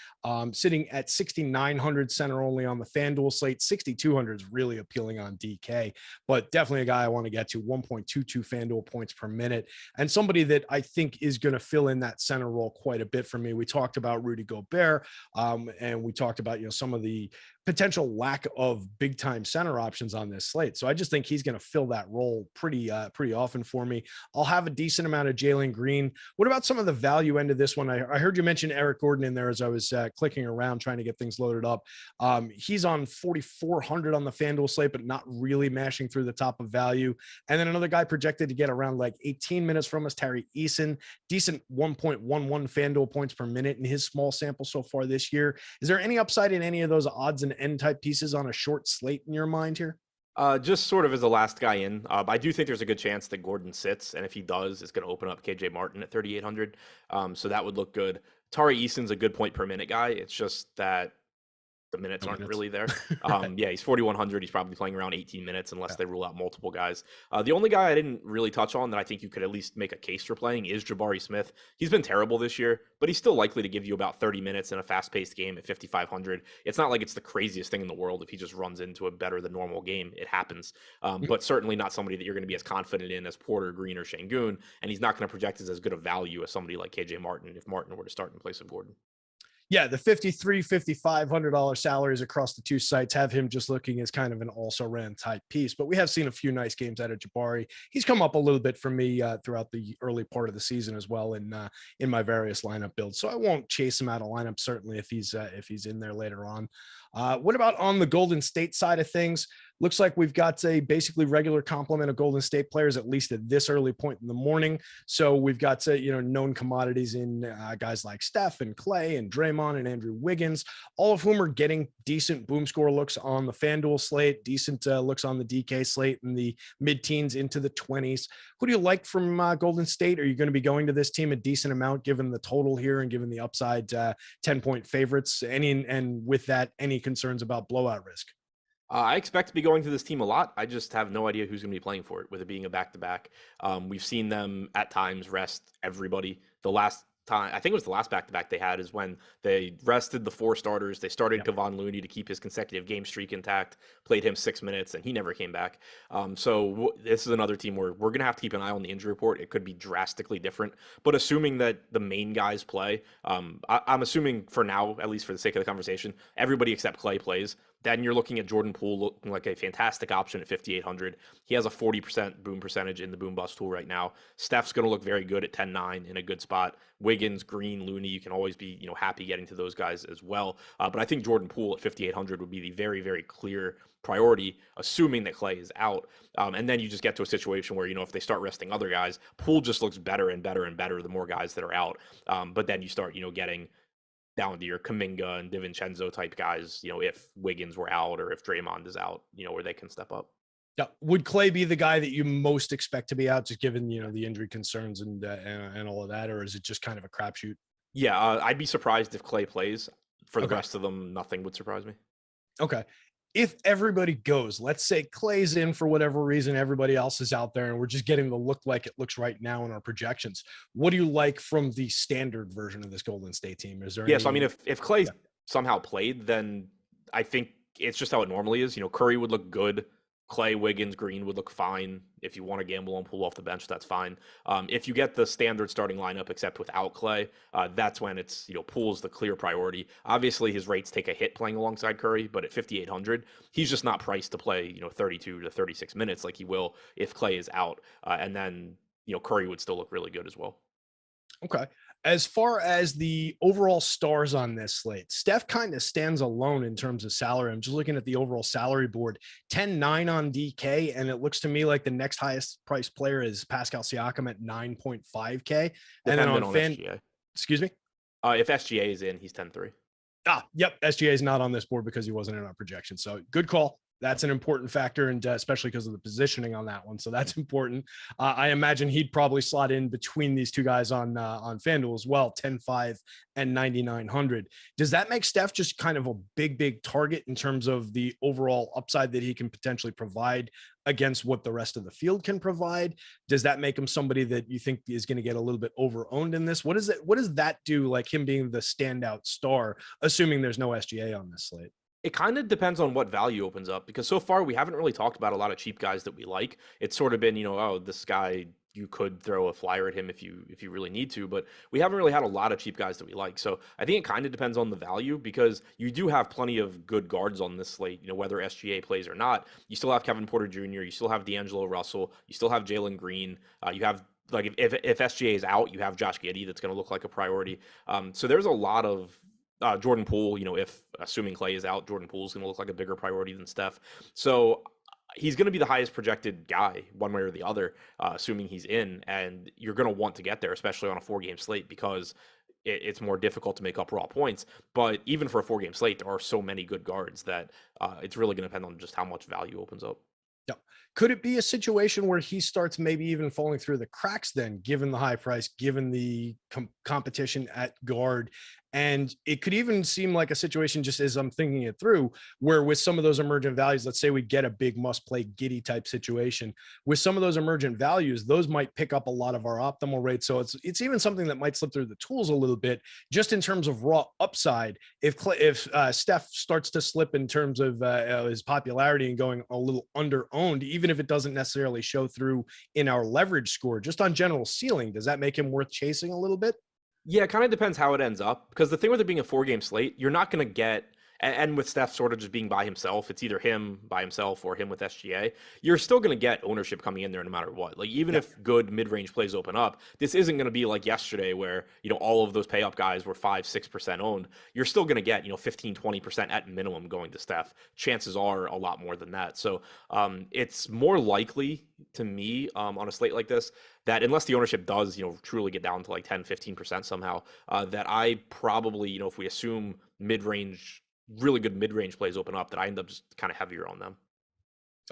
Sitting at 6,900 center only on the FanDuel slate. 6,200 is really appealing on DK, but definitely a guy I want to get to. 1.22 FanDuel points per minute, and somebody that I think is going to fill in that center role quite a bit for me. We talked about Rudy Gobert, and we talked about some of the potential lack of big time center options on this slate. So I just think he's going to fill that role pretty often for me. I'll have a decent amount of Jalen Green. What about some of the value end of this one? I heard you mention Eric Gordon in there as I was clicking around trying to get things loaded up. He's on 4,400 on the FanDuel slate, but not really mashing through the top of value. And then another guy projected to get around like 18 minutes from us, Tari Eason, decent 1.11 FanDuel points per minute in his small sample so far this year. Is there any upside in any of those odds and end type pieces on a short slate in your mind here? Just sort of as the last guy in. I do think there's a good chance that Gordon sits, and if he does, it's going to open up KJ Martin at 3,800. So that would look good. Tari Eason's a good point per minute guy. It's just that the minutes aren't really there. Yeah, he's 4,100. He's probably playing around 18 minutes unless they rule out multiple guys. The only guy I didn't really touch on that I think you could at least make a case for playing is Jabari Smith. He's been terrible this year, but he's still likely to give you about 30 minutes in a fast-paced game at 5,500. It's not like it's the craziest thing in the world if he just runs into a better than normal game. It happens. But certainly not somebody that you're going to be as confident in as Porter, Green, or Şengün, and he's not going to project as good a value as somebody like KJ Martin if Martin were to start in place of Gordon. Yeah, the $5,500 salaries across the two sites have him just looking as kind of an also-ran type piece. But we have seen a few nice games out of Jabari. He's come up a little bit for me throughout the early part of the season as well in my various lineup builds. So I won't chase him out of lineup certainly if he's in there later on. What about on the Golden State side of things? Looks like we've got a basically regular complement of Golden State players, at least at this early point in the morning. So we've got known commodities in guys like Steph and Clay and Draymond and Andrew Wiggins, all of whom are getting decent boom score looks on the FanDuel slate, decent looks on the DK slate in the mid-teens into the 20s. Who do you like from Golden State? Are you going to be going to this team a decent amount given the total here and given the upside 10-point favorites? And with that, any concerns about blowout risk? I expect to be going to this team a lot. I just have no idea who's going to be playing for it, with it being a back-to-back. We've seen them at times rest everybody. The last time, I think it was the last back-to-back they had, is when they rested the 4 starters. They started Kevon Looney to keep his consecutive game streak intact, played him 6 minutes, and he never came back. This is another team where we're going to have to keep an eye on the injury report. It could be drastically different, but assuming that the main guys play, I'm assuming for now, at least for the sake of the conversation, everybody except Clay plays. Then you're looking at Jordan Poole looking like a fantastic option at 5,800. He has a 40% boom percentage in the boom bust tool right now. Steph's going to look very good at 10-9 in a good spot. Wiggins, Green, Looney, you can always be happy getting to those guys as well. But I think Jordan Poole at 5,800 would be the very, very clear priority, assuming that Clay is out. And then you just get to a situation where, if they start resting other guys, Poole just looks better and better and better the more guys that are out. But then you start, getting down to your Kuminga and DiVincenzo type guys, if Wiggins were out or if Draymond is out, where they can step up. Yeah. Would Clay be the guy that you most expect to be out, just given, the injury concerns and all of that, or is it just kind of a crapshoot? Yeah, I'd be surprised if Clay plays. For the rest of them, nothing would surprise me. Okay. If everybody goes, let's say Clay's in for whatever reason, everybody else is out there, and we're just getting the look like it looks right now in our projections. What do you like from the standard version of this Golden State team? Is there so I mean, if Clay somehow played, then I think it's just how it normally is. Curry would look good. Clay, Wiggins, Green would look fine. If you want to gamble on Poole off the bench, that's fine. If you get the standard starting lineup, except without Clay, that's when it's, Poole's the clear priority. Obviously, his rates take a hit playing alongside Curry, but at 5,800, he's just not priced to play, 32 to 36 minutes like he will if Clay is out. And then, Curry would still look really good as well. Okay. As far as the overall stars on this slate, Steph kind of stands alone in terms of salary. I'm just looking at the overall salary board, 10-9 on DK, and it looks to me like the next highest priced player is Pascal Siakam at 9.5K. And then on SGA. Excuse me? If SGA is in, he's 10-3. Yep. SGA is not on this board because he wasn't in our projection. So good call. That's an important factor, and especially because of the positioning on that one. So that's important. I imagine he'd probably slot in between these two guys on FanDuel as well, 10-5 and 9,900. Does that make Steph just kind of a big target in terms of the overall upside that he can potentially provide against what the rest of the field can provide? Does that make him somebody that you think is going to get a little bit over-owned in this? What does that do, like him being the standout star, assuming there's no SGA on this slate? It kind of depends on what value opens up, because so far we haven't really talked about a lot of cheap guys that we like. It's sort of been, this guy, you could throw a flyer at him if you really need to, but we haven't really had a lot of cheap guys that we like. So I think it kind of depends on the value, because you do have plenty of good guards on this slate, whether SGA plays or not. You still have Kevin Porter Jr., you still have D'Angelo Russell, you still have Jalen Green, you have, like, if SGA is out, you have Josh Giddey that's going to look like a priority. So there's a lot of Jordan Poole, if assuming Clay is out, Jordan Poole is going to look like a bigger priority than Steph. So he's going to be the highest projected guy one way or the other, assuming he's in. And you're going to want to get there, especially on a 4-game slate, because it's more difficult to make up raw points. But even for a 4-game slate, there are so many good guards that it's really going to depend on just how much value opens up. Yeah. Could it be a situation where he starts maybe even falling through the cracks then, given the high price, given the competition at guard? And it could even seem like a situation, just as I'm thinking it through, where with some of those emergent values, let's say we get a big must-play Giddey type situation, with some of those emergent values, those might pick up a lot of our optimal rates. So it's even something that might slip through the tools a little bit, just in terms of raw upside. If Steph starts to slip in terms of his popularity and going a little under-owned, even if it doesn't necessarily show through in our leverage score, just on general ceiling, does that make him worth chasing a little bit? Yeah, it kind of depends how it ends up, because the thing with it being a 4-game slate, you're not going to get, and with Steph sort of just being by himself, it's either him by himself or him with SGA. You're still going to get ownership coming in there no matter what. Like, even if good mid-range plays open up, this isn't going to be like yesterday where, all of those pay-up guys were 5-6% owned. You're still going to get, 15-20% at minimum going to Steph. Chances are a lot more than that. So it's more likely to me on a slate like this that unless the ownership does, truly get down to like 10-15% somehow, that I probably, if we assume mid-range, really good mid-range plays open up, that I end up just kind of heavier on them.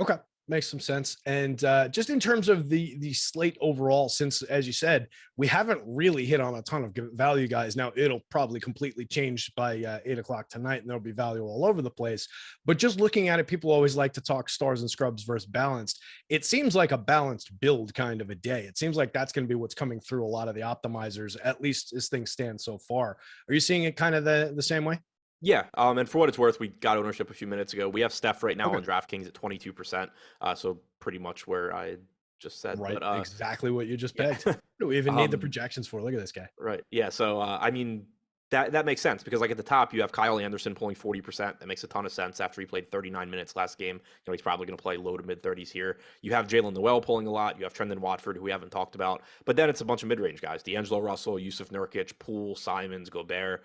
Okay. makes some sense. And just in terms of the slate overall, since, as you said, we haven't really hit on a ton of value guys. Now, it'll probably completely change by 8 o'clock tonight, and there'll be value all over the place. But just looking at it, people always like to talk stars and scrubs versus balanced. It seems like a balanced build kind of a day. It seems like that's going to be what's coming through a lot of the optimizers, at least as things stand so far. Are you seeing it kind of the same way? Yeah, and for what it's worth, we got ownership a few minutes ago. We have Steph right now on DraftKings at 22%, so pretty much where I just said. Right, but, exactly what you just pegged. What do we even need the projections for? Look at this guy. Right, yeah, so, I mean, that makes sense because, like, at the top, you have Kyle Anderson pulling 40%. That makes a ton of sense after he played 39 minutes last game. You know, he's probably going to play low to mid-30s here. You have Jalen Noel pulling a lot. You have Trendon Watford, who we haven't talked about. But then it's a bunch of mid-range guys. D'Angelo Russell, Yusuf Nurkic, Poole, Simons, Gobert.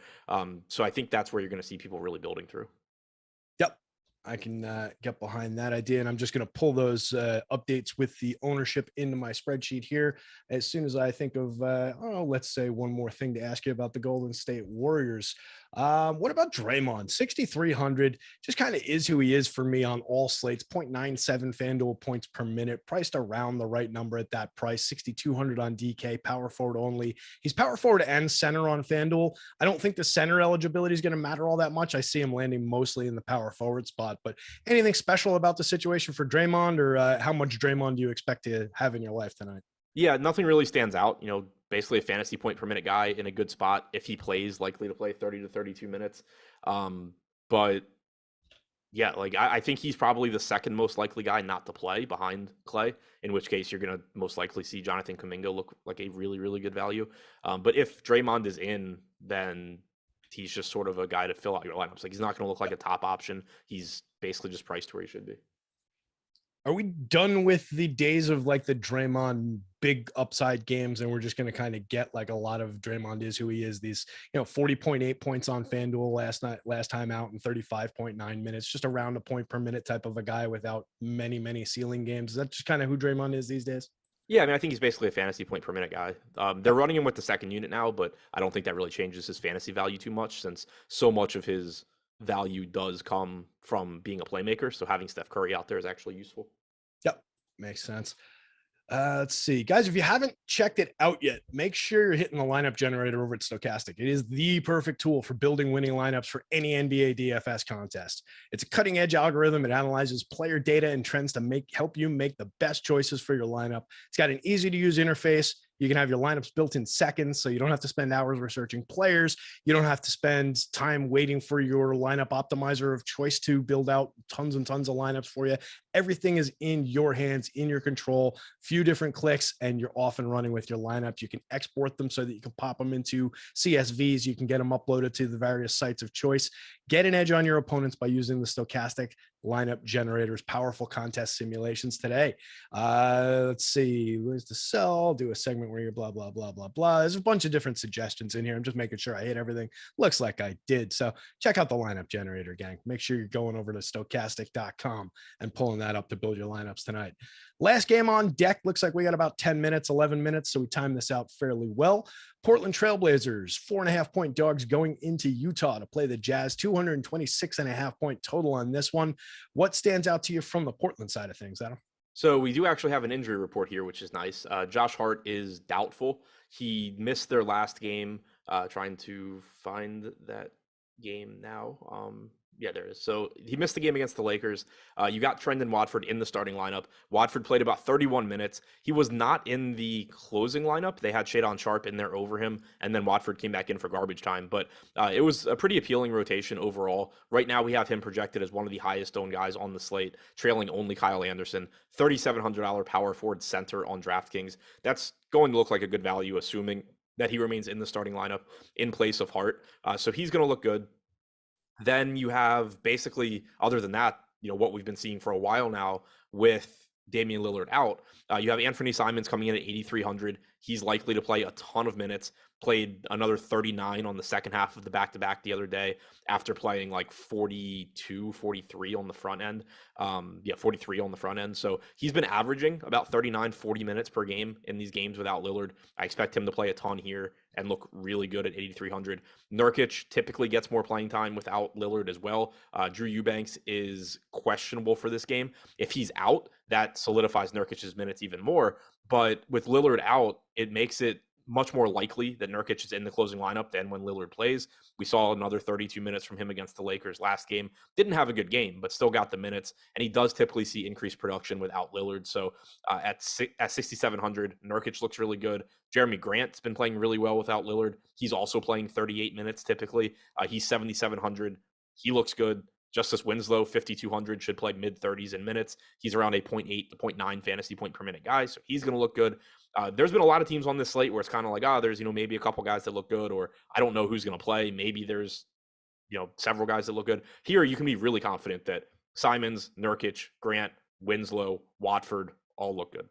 So I think that's where you're going to see people really building through. Yep. I can get behind that idea, and I'm just going to pull those updates with the ownership into my spreadsheet here as soon as I think of, let's say one more thing to ask you about the Golden State Warriors. What about Draymond? 6,300 just kind of is who he is for me on all slates. 0.97 FanDuel points per minute, priced around the right number at that price. 6,200 on DK, power forward only. He's power forward and center on FanDuel. I don't think the center eligibility is going to matter all that much. I see him landing mostly in the power forward spot. But anything special about the situation for Draymond, or how much Draymond do you expect to have in your life tonight? Yeah, nothing really stands out. You know, basically a fantasy point per minute guy in a good spot if he plays, likely to play 30 to 32 minutes. But yeah, like I think he's probably the second most likely guy not to play behind Clay, in which case you're going to most likely see Jonathan Kuminga look like a really, really good value. But if Draymond is in, then he's just sort of a guy to fill out your lineups. Like, he's not going to look like a top option. He's basically just priced where he should be. Are we done with the days of like the Draymond big upside games, and we're just going to kind of get like a lot of Draymond is who he is? These, 40.8 points on FanDuel last time out, and 35.9 minutes, just around a point per minute type of a guy without many ceiling games. Is that just kind of who Draymond is these days? Yeah, I mean, I think he's basically a fantasy point per minute guy. They're running him with the second unit now, but I don't think that really changes his fantasy value too much, since so much of his value does come from being a playmaker. So having Steph Curry out there is actually useful. Yep, makes sense. Let's see, guys, if you haven't checked it out yet, make sure you're hitting the lineup generator over at Stokastic. It is the perfect tool for building winning lineups for any NBA DFS contest. It's a cutting edge algorithm. It analyzes player data and trends to help you make the best choices for your lineup. It's got an easy to use interface. You can have your lineups built in seconds, so you don't have to spend hours researching players. You don't have to spend time waiting for your lineup optimizer of choice to build out tons and tons of lineups for you. Everything is in your hands, in your control. Few different clicks, and you're off and running with your lineups. You can export them so that you can pop them into CSVs. You can get them uploaded to the various sites of choice. Get an edge on your opponents by using the Stokastic lineup generators, powerful contest simulations today. Let's see, where's the sell? Do a segment where you're blah, blah, blah, blah, blah. There's a bunch of different suggestions in here. I'm just making sure I hit everything. Looks like I did. So check out the lineup generator, gang. Make sure you're going over to stokastic.com and pulling that up to build your lineups tonight. Last game on deck. Looks like we got about 10 minutes, 11 minutes. So we timed this out fairly well. Portland Trailblazers, 4.5 point dogs going into Utah to play the Jazz. 226.5 point total on this one. What stands out to you from the Portland side of things, Adam? So we do actually have an injury report here, which is nice. Josh Hart is doubtful. He missed their last game. Trying to find that game now. Yeah, there it is. So he missed the game against the Lakers. You got Trendon Watford in the starting lineup. Watford played about 31 minutes. He was not in the closing lineup. They had Shadon Sharp in there over him, and then Watford came back in for garbage time. But it was a pretty appealing rotation overall. Right now we have him projected as one of the highest owned guys on the slate, trailing only Kyle Anderson. $3,700 power forward center on DraftKings. That's going to look like a good value, assuming that he remains in the starting lineup in place of Hart. So he's going to look good. Then you have basically, other than that, what we've been seeing for a while now with Damian Lillard out. You have Anthony Simons coming in at 8,300. He's likely to play a ton of minutes. Played another 39 on the second half of the back-to-back the other day after playing like 42, 43 on the front end. 43 on the front end. So he's been averaging about 39, 40 minutes per game in these games without Lillard. I expect him to play a ton here and look really good at 8,300. Nurkic typically gets more playing time without Lillard as well. Drew Eubanks is questionable for this game. If he's out, that solidifies Nurkic's minutes even more. But with Lillard out, it makes it much more likely that Nurkic is in the closing lineup than when Lillard plays. We saw another 32 minutes from him against the Lakers last game. Didn't have a good game, but still got the minutes. And he does typically see increased production without Lillard. So at 6,700, Nurkic looks really good. Jeremy Grant's been playing really well without Lillard. He's also playing 38 minutes typically. He's 7,700. He looks good. Justice Winslow, 5,200, should play mid-30s in minutes. He's around a 0.8 to 0.9 fantasy point per minute guy, so he's going to look good. There's been a lot of teams on this slate where it's kind of like, there's, maybe a couple guys that look good, or I don't know who's going to play. Maybe there's, several guys that look good. Here, you can be really confident that Simons, Nurkic, Grant, Winslow, Watford all look good.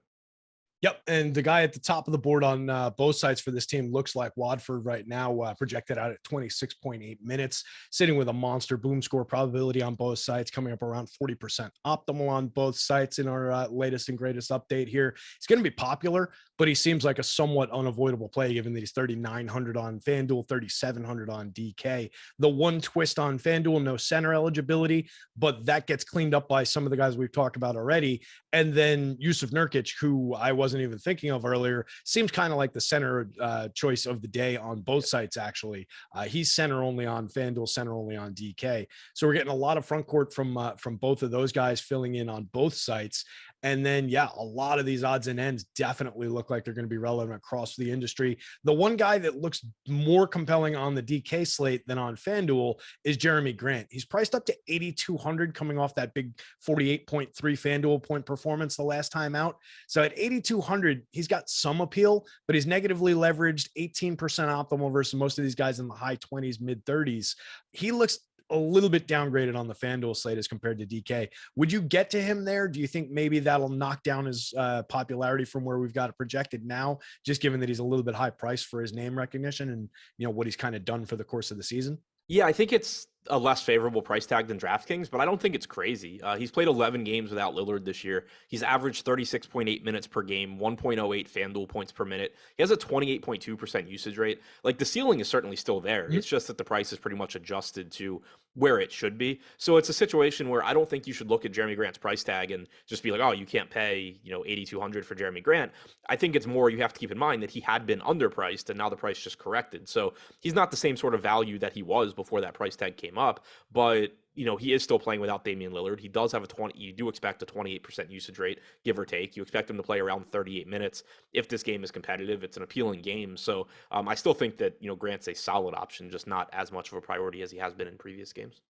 Yep. And the guy at the top of the board on both sides for this team looks like Watford right now, projected out at 26.8 minutes, sitting with a monster boom score probability on both sides, coming up around 40% optimal on both sites in our latest and greatest update here. He's going to be popular, but he seems like a somewhat unavoidable play given that he's 3,900 on FanDuel, 3,700 on DK. The one twist on FanDuel, no center eligibility, but that gets cleaned up by some of the guys we've talked about already. And then Yusuf Nurkic, who I wasn't even thinking of earlier, seems kind of like the center choice of the day on both sites. Actually, he's center only on FanDuel, center only on DK. So we're getting a lot of front court from both of those guys filling in on both sites. And then, a lot of these odds and ends definitely look like they're going to be relevant across the industry. The one guy that looks more compelling on the DK slate than on FanDuel is Jeremy Grant. He's priced up to 8,200 coming off that big 48.3 FanDuel point performance the last time out. So at 8,200, he's got some appeal, but he's negatively leveraged, 18% optimal versus most of these guys in the high 20s, mid 30s. He looks a little bit downgraded on the FanDuel slate as compared to DK. Would you get to him there? Do you think maybe that'll knock down his popularity from where we've got it projected now, just given that he's a little bit high priced for his name recognition and what he's kind of done for the course of the season? Yeah, I think it's a less favorable price tag than DraftKings, but I don't think it's crazy. He's played 11 games without Lillard this year. He's averaged 36.8 minutes per game, 1.08 FanDuel points per minute. He has a 28.2% usage rate. Like, the ceiling is certainly still there. It's just that the price is pretty much adjusted to where it should be. So it's a situation where I don't think you should look at Jeremy Grant's price tag and just be like, oh, you can't pay, 8,200 for Jeremy Grant. I think it's more, you have to keep in mind that he had been underpriced and now the price just corrected. So he's not the same sort of value that he was before that price tag came up, but he is still playing without Damian Lillard. He does have you do expect a 28% usage rate, give or take. You expect him to play around 38 minutes. If this game is competitive, it's an appealing game. So I still think that, Grant's a solid option, just not as much of a priority as he has been in previous games.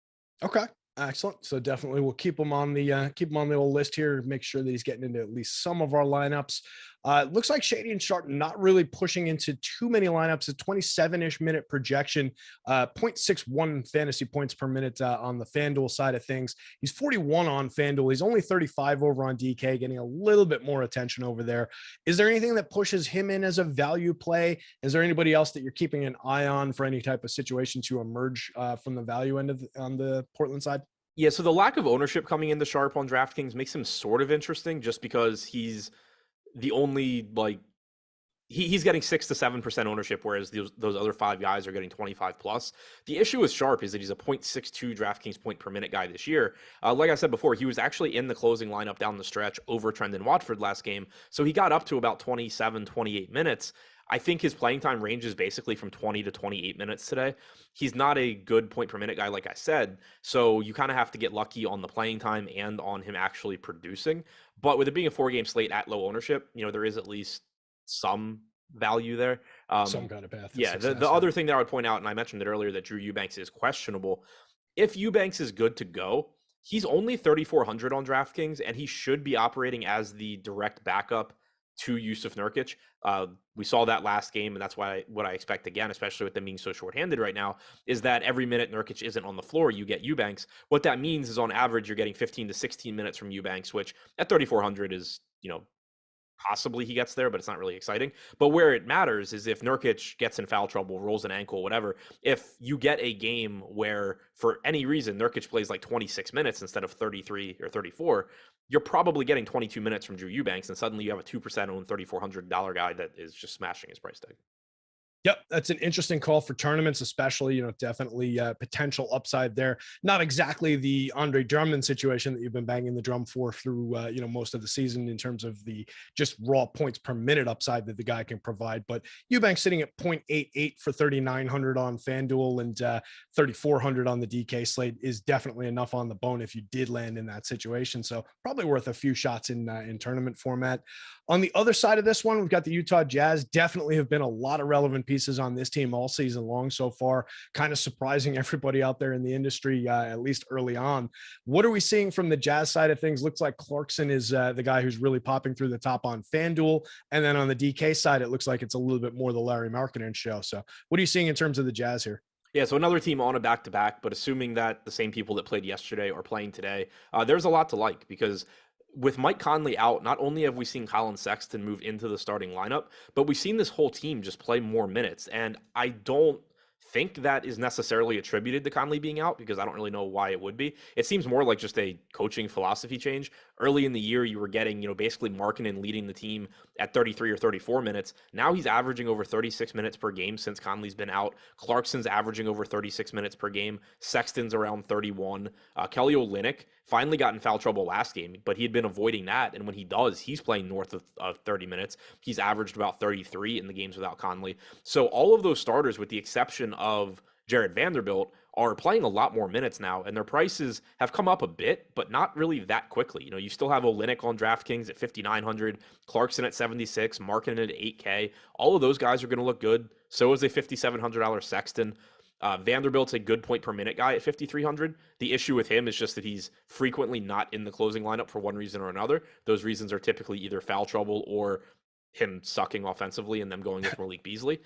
Okay. Excellent. So definitely we'll keep him on the old list here, make sure that he's getting into at least some of our lineups. It looks like Shady and Sharp not really pushing into too many lineups. A 27-ish minute projection, 0.61 fantasy points per minute on the FanDuel side of things. He's 41 on FanDuel. He's only 35 over on DK, getting a little bit more attention over there. Is there anything that pushes him in as a value play? Is there anybody else that you're keeping an eye on for any type of situation to emerge from the value end on the Portland side? Yeah, so the lack of ownership coming into Sharp on DraftKings makes him sort of interesting just because he's the only, he's getting 6 to 7% ownership, whereas those other 5 guys are getting 25 plus. The issue with Sharp is that he's a 0.62 DraftKings point per minute guy this year. Like I said before, he was actually in the closing lineup down the stretch over Trendon Watford last game. So he got up to about 27, 28 minutes. I think his playing time range is basically from 20 to 28 minutes today. He's not a good point per minute guy, like I said. So you kind of have to get lucky on the playing time and on him actually producing. But with it being a 4-game slate at low ownership, there is at least some value there. Some kind of path. Yeah. The other thing that I would point out, and I mentioned it earlier, that Drew Eubanks is questionable. If Eubanks is good to go, he's only 3,400 on DraftKings, and he should be operating as the direct backup to Yusuf Nurkic. We saw that last game, and that's what I expect again, especially with them being so shorthanded right now, is that every minute Nurkic isn't on the floor, you get Eubanks. What that means is on average, you're getting 15 to 16 minutes from Eubanks, which at 3,400 is, possibly he gets there, but it's not really exciting. But where it matters is if Nurkic gets in foul trouble, rolls an ankle, whatever, if you get a game where for any reason Nurkic plays like 26 minutes instead of 33 or 34, you're probably getting 22 minutes from Drew Eubanks, and suddenly you have a 2% owned $3,400 guy that is just smashing his price tag. Yep, that's an interesting call for tournaments, especially, definitely potential upside there. Not exactly the Andre Drummond situation that you've been banging the drum for through, most of the season in terms of the just raw points per minute upside that the guy can provide. But Eubank sitting at 0.88 for 3,900 on FanDuel and 3,400 on the DK slate is definitely enough on the bone if you did land in that situation. So probably worth a few shots in tournament format. On the other side of this one, we've got the Utah Jazz. Definitely have been a lot of relevant pieces on this team all season long so far, kind of surprising everybody out there in the industry, at least early on. What are we seeing from the Jazz side of things? Looks like Clarkson is the guy who's really popping through the top on FanDuel. And then on the DK side, it looks like it's a little bit more the Larry Markkinen show. So what are you seeing in terms of the Jazz here? Yeah, so another team on a back-to-back, but assuming that the same people that played yesterday are playing today, there's a lot to like because with Mike Conley out, not only have we seen Colin Sexton move into the starting lineup, but we've seen this whole team just play more minutes. And I don't think that is necessarily attributed to Conley being out because I don't really know why it would be. It seems more like just a coaching philosophy change. Early in the year, you were getting, basically Markkinen leading the team at 33 or 34 minutes. Now he's averaging over 36 minutes per game since Conley's been out. Clarkson's averaging over 36 minutes per game. Sexton's around 31. Kelly Olynyk finally got in foul trouble last game, but he had been avoiding that. And when he does, he's playing north of 30 minutes. He's averaged about 33 in the games without Conley. So all of those starters, with the exception of Jared Vanderbilt, are playing a lot more minutes now, and their prices have come up a bit, but not really that quickly. You still have Olynyk on DraftKings at 5,900, Clarkson at 76, Markkinen at 8K. All of those guys are going to look good. So is a $5,700 Sexton. Vanderbilt's a good point per minute guy at 5,300. The issue with him is just that he's frequently not in the closing lineup for one reason or another. Those reasons are typically either foul trouble or him sucking offensively and them going with Malik Beasley.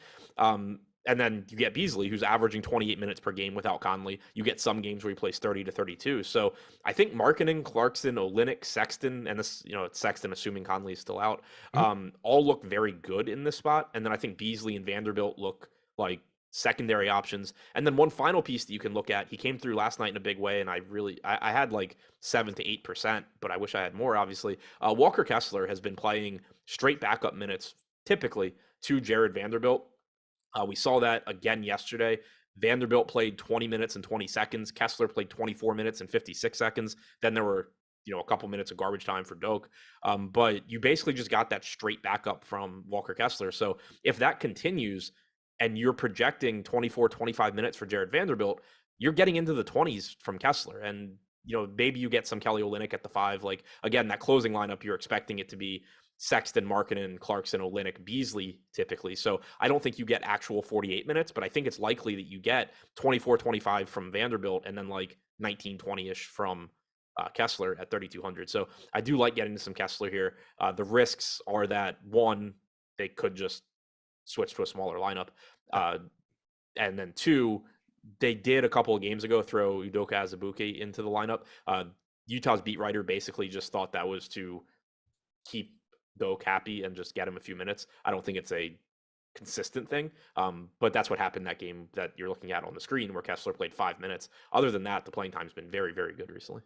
And then you get Beasley, who's averaging 28 minutes per game without Conley. You get some games where he plays 30 to 32. So I think Markkinen, Clarkson, Olynyk, Sexton, and this, it's Sexton assuming Conley is still out, all look very good in this spot. And then I think Beasley and Vanderbilt look like secondary options. And then one final piece that you can look at, he came through last night in a big way, and I had like 7 to 8%, but I wish I had more, obviously. Walker Kessler has been playing straight backup minutes, typically, to Jared Vanderbilt. We saw that again yesterday. Vanderbilt played 20 minutes and 20 seconds. Kessler played 24 minutes and 56 seconds. Then there were, a couple minutes of garbage time for Doak. But you basically just got that straight backup from Walker Kessler. So if that continues and you're projecting 24, 25 minutes for Jared Vanderbilt, you're getting into the 20s from Kessler. And, maybe you get some Kelly Olynyk at the 5. Like, again, that closing lineup, you're expecting it to be Sexton, Markkinen, Clarkson, Olynyk, Beasley typically. So I don't think you get actual 48 minutes, but I think it's likely that you get 24, 25 from Vanderbilt and then like 19, 20-ish from Kessler at 3,200. So I do like getting to some Kessler here. The risks are that, one, they could just switch to a smaller lineup. And then two, they did a couple of games ago throw Udoka Azubuike into the lineup. Utah's beat writer basically just thought that was to keep Doak happy and just get him a few minutes. I don't think it's a consistent thing, but that's what happened that game that you're looking at on the screen where Kessler played 5 minutes. Other than that, the playing time's been very, very good recently.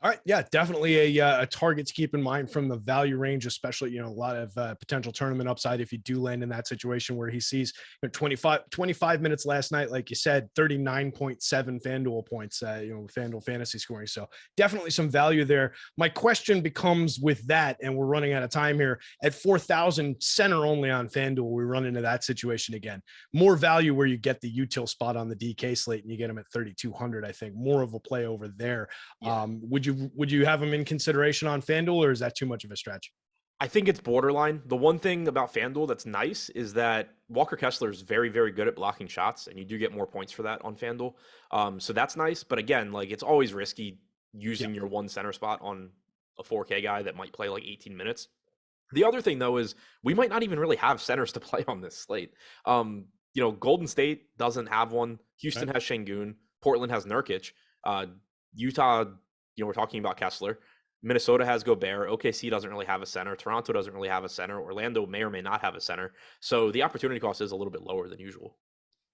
All right. Yeah, definitely a target to keep in mind from the value range, especially, a lot of potential tournament upside if you do land in that situation where he sees 25 minutes last night, like you said, 39.7 FanDuel points, FanDuel fantasy scoring. So definitely some value there. My question becomes with that, and we're running out of time here, at 4,000 center only on FanDuel, we run into that situation again. More value where you get the util spot on the DK slate and you get him at 3,200, I think. More of a play over there. Yeah. Would you have him in consideration on FanDuel, or is that too much of a stretch? I think it's borderline. The one thing about FanDuel that's nice is that Walker Kessler is very, very good at blocking shots, and you do get more points for that on FanDuel. So that's nice. But again, like, it's always risky using your one center spot on a 4K guy that might play like 18 minutes. The other thing, though, is we might not even really have centers to play on this slate. Golden State doesn't have one. Houston has Şengün. Portland has Nurkic. Utah, we're talking about Kessler. Minnesota has Gobert. OKC doesn't really have a center. Toronto doesn't really have a center. Orlando may or may not have a center. So the opportunity cost is a little bit lower than usual.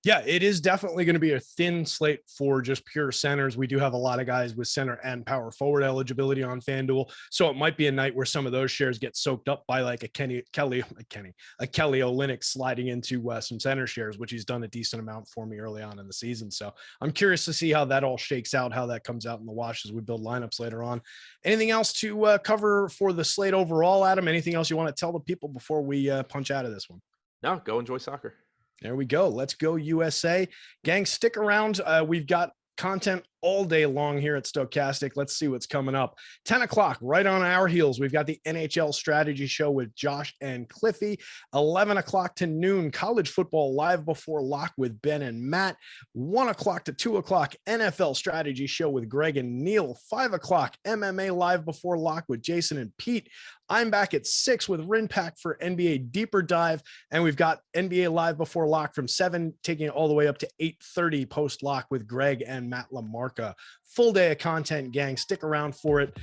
Yeah, it is definitely going to be a thin slate for just pure centers. We do have a lot of guys with center and power forward eligibility on FanDuel. So it might be a night where some of those shares get soaked up by like a Kelly Olynyk sliding into some center shares, which he's done a decent amount for me early on in the season. So I'm curious to see how that all shakes out, how that comes out in the wash as we build lineups later on. Anything else to cover for the slate overall, Adam? Anything else you want to tell the people before we punch out of this one? No, go enjoy soccer. There we go. Let's go USA. Gang, stick around. We've got content all day long here at Stokastic. Let's see what's coming up. 10 o'clock, right on our heels, we've got the NHL strategy show with Josh and Cliffy. 11 o'clock to noon, college football live before lock with Ben and Matt. 1 o'clock to 2 o'clock, NFL strategy show with Greg and Neil. 5 o'clock, MMA live before lock with Jason and Pete. I'm back at 6 with Rinpack for NBA deeper dive. And we've got NBA live before lock from 7, taking it all the way up to 8:30 post lock with Greg and Matt Lamarca. Full day of content, gang. Stick around for it.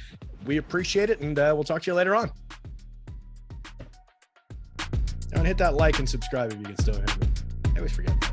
We appreciate it. And we'll talk to you later on. And hit that like and subscribe if you can still hear me. I always forget that.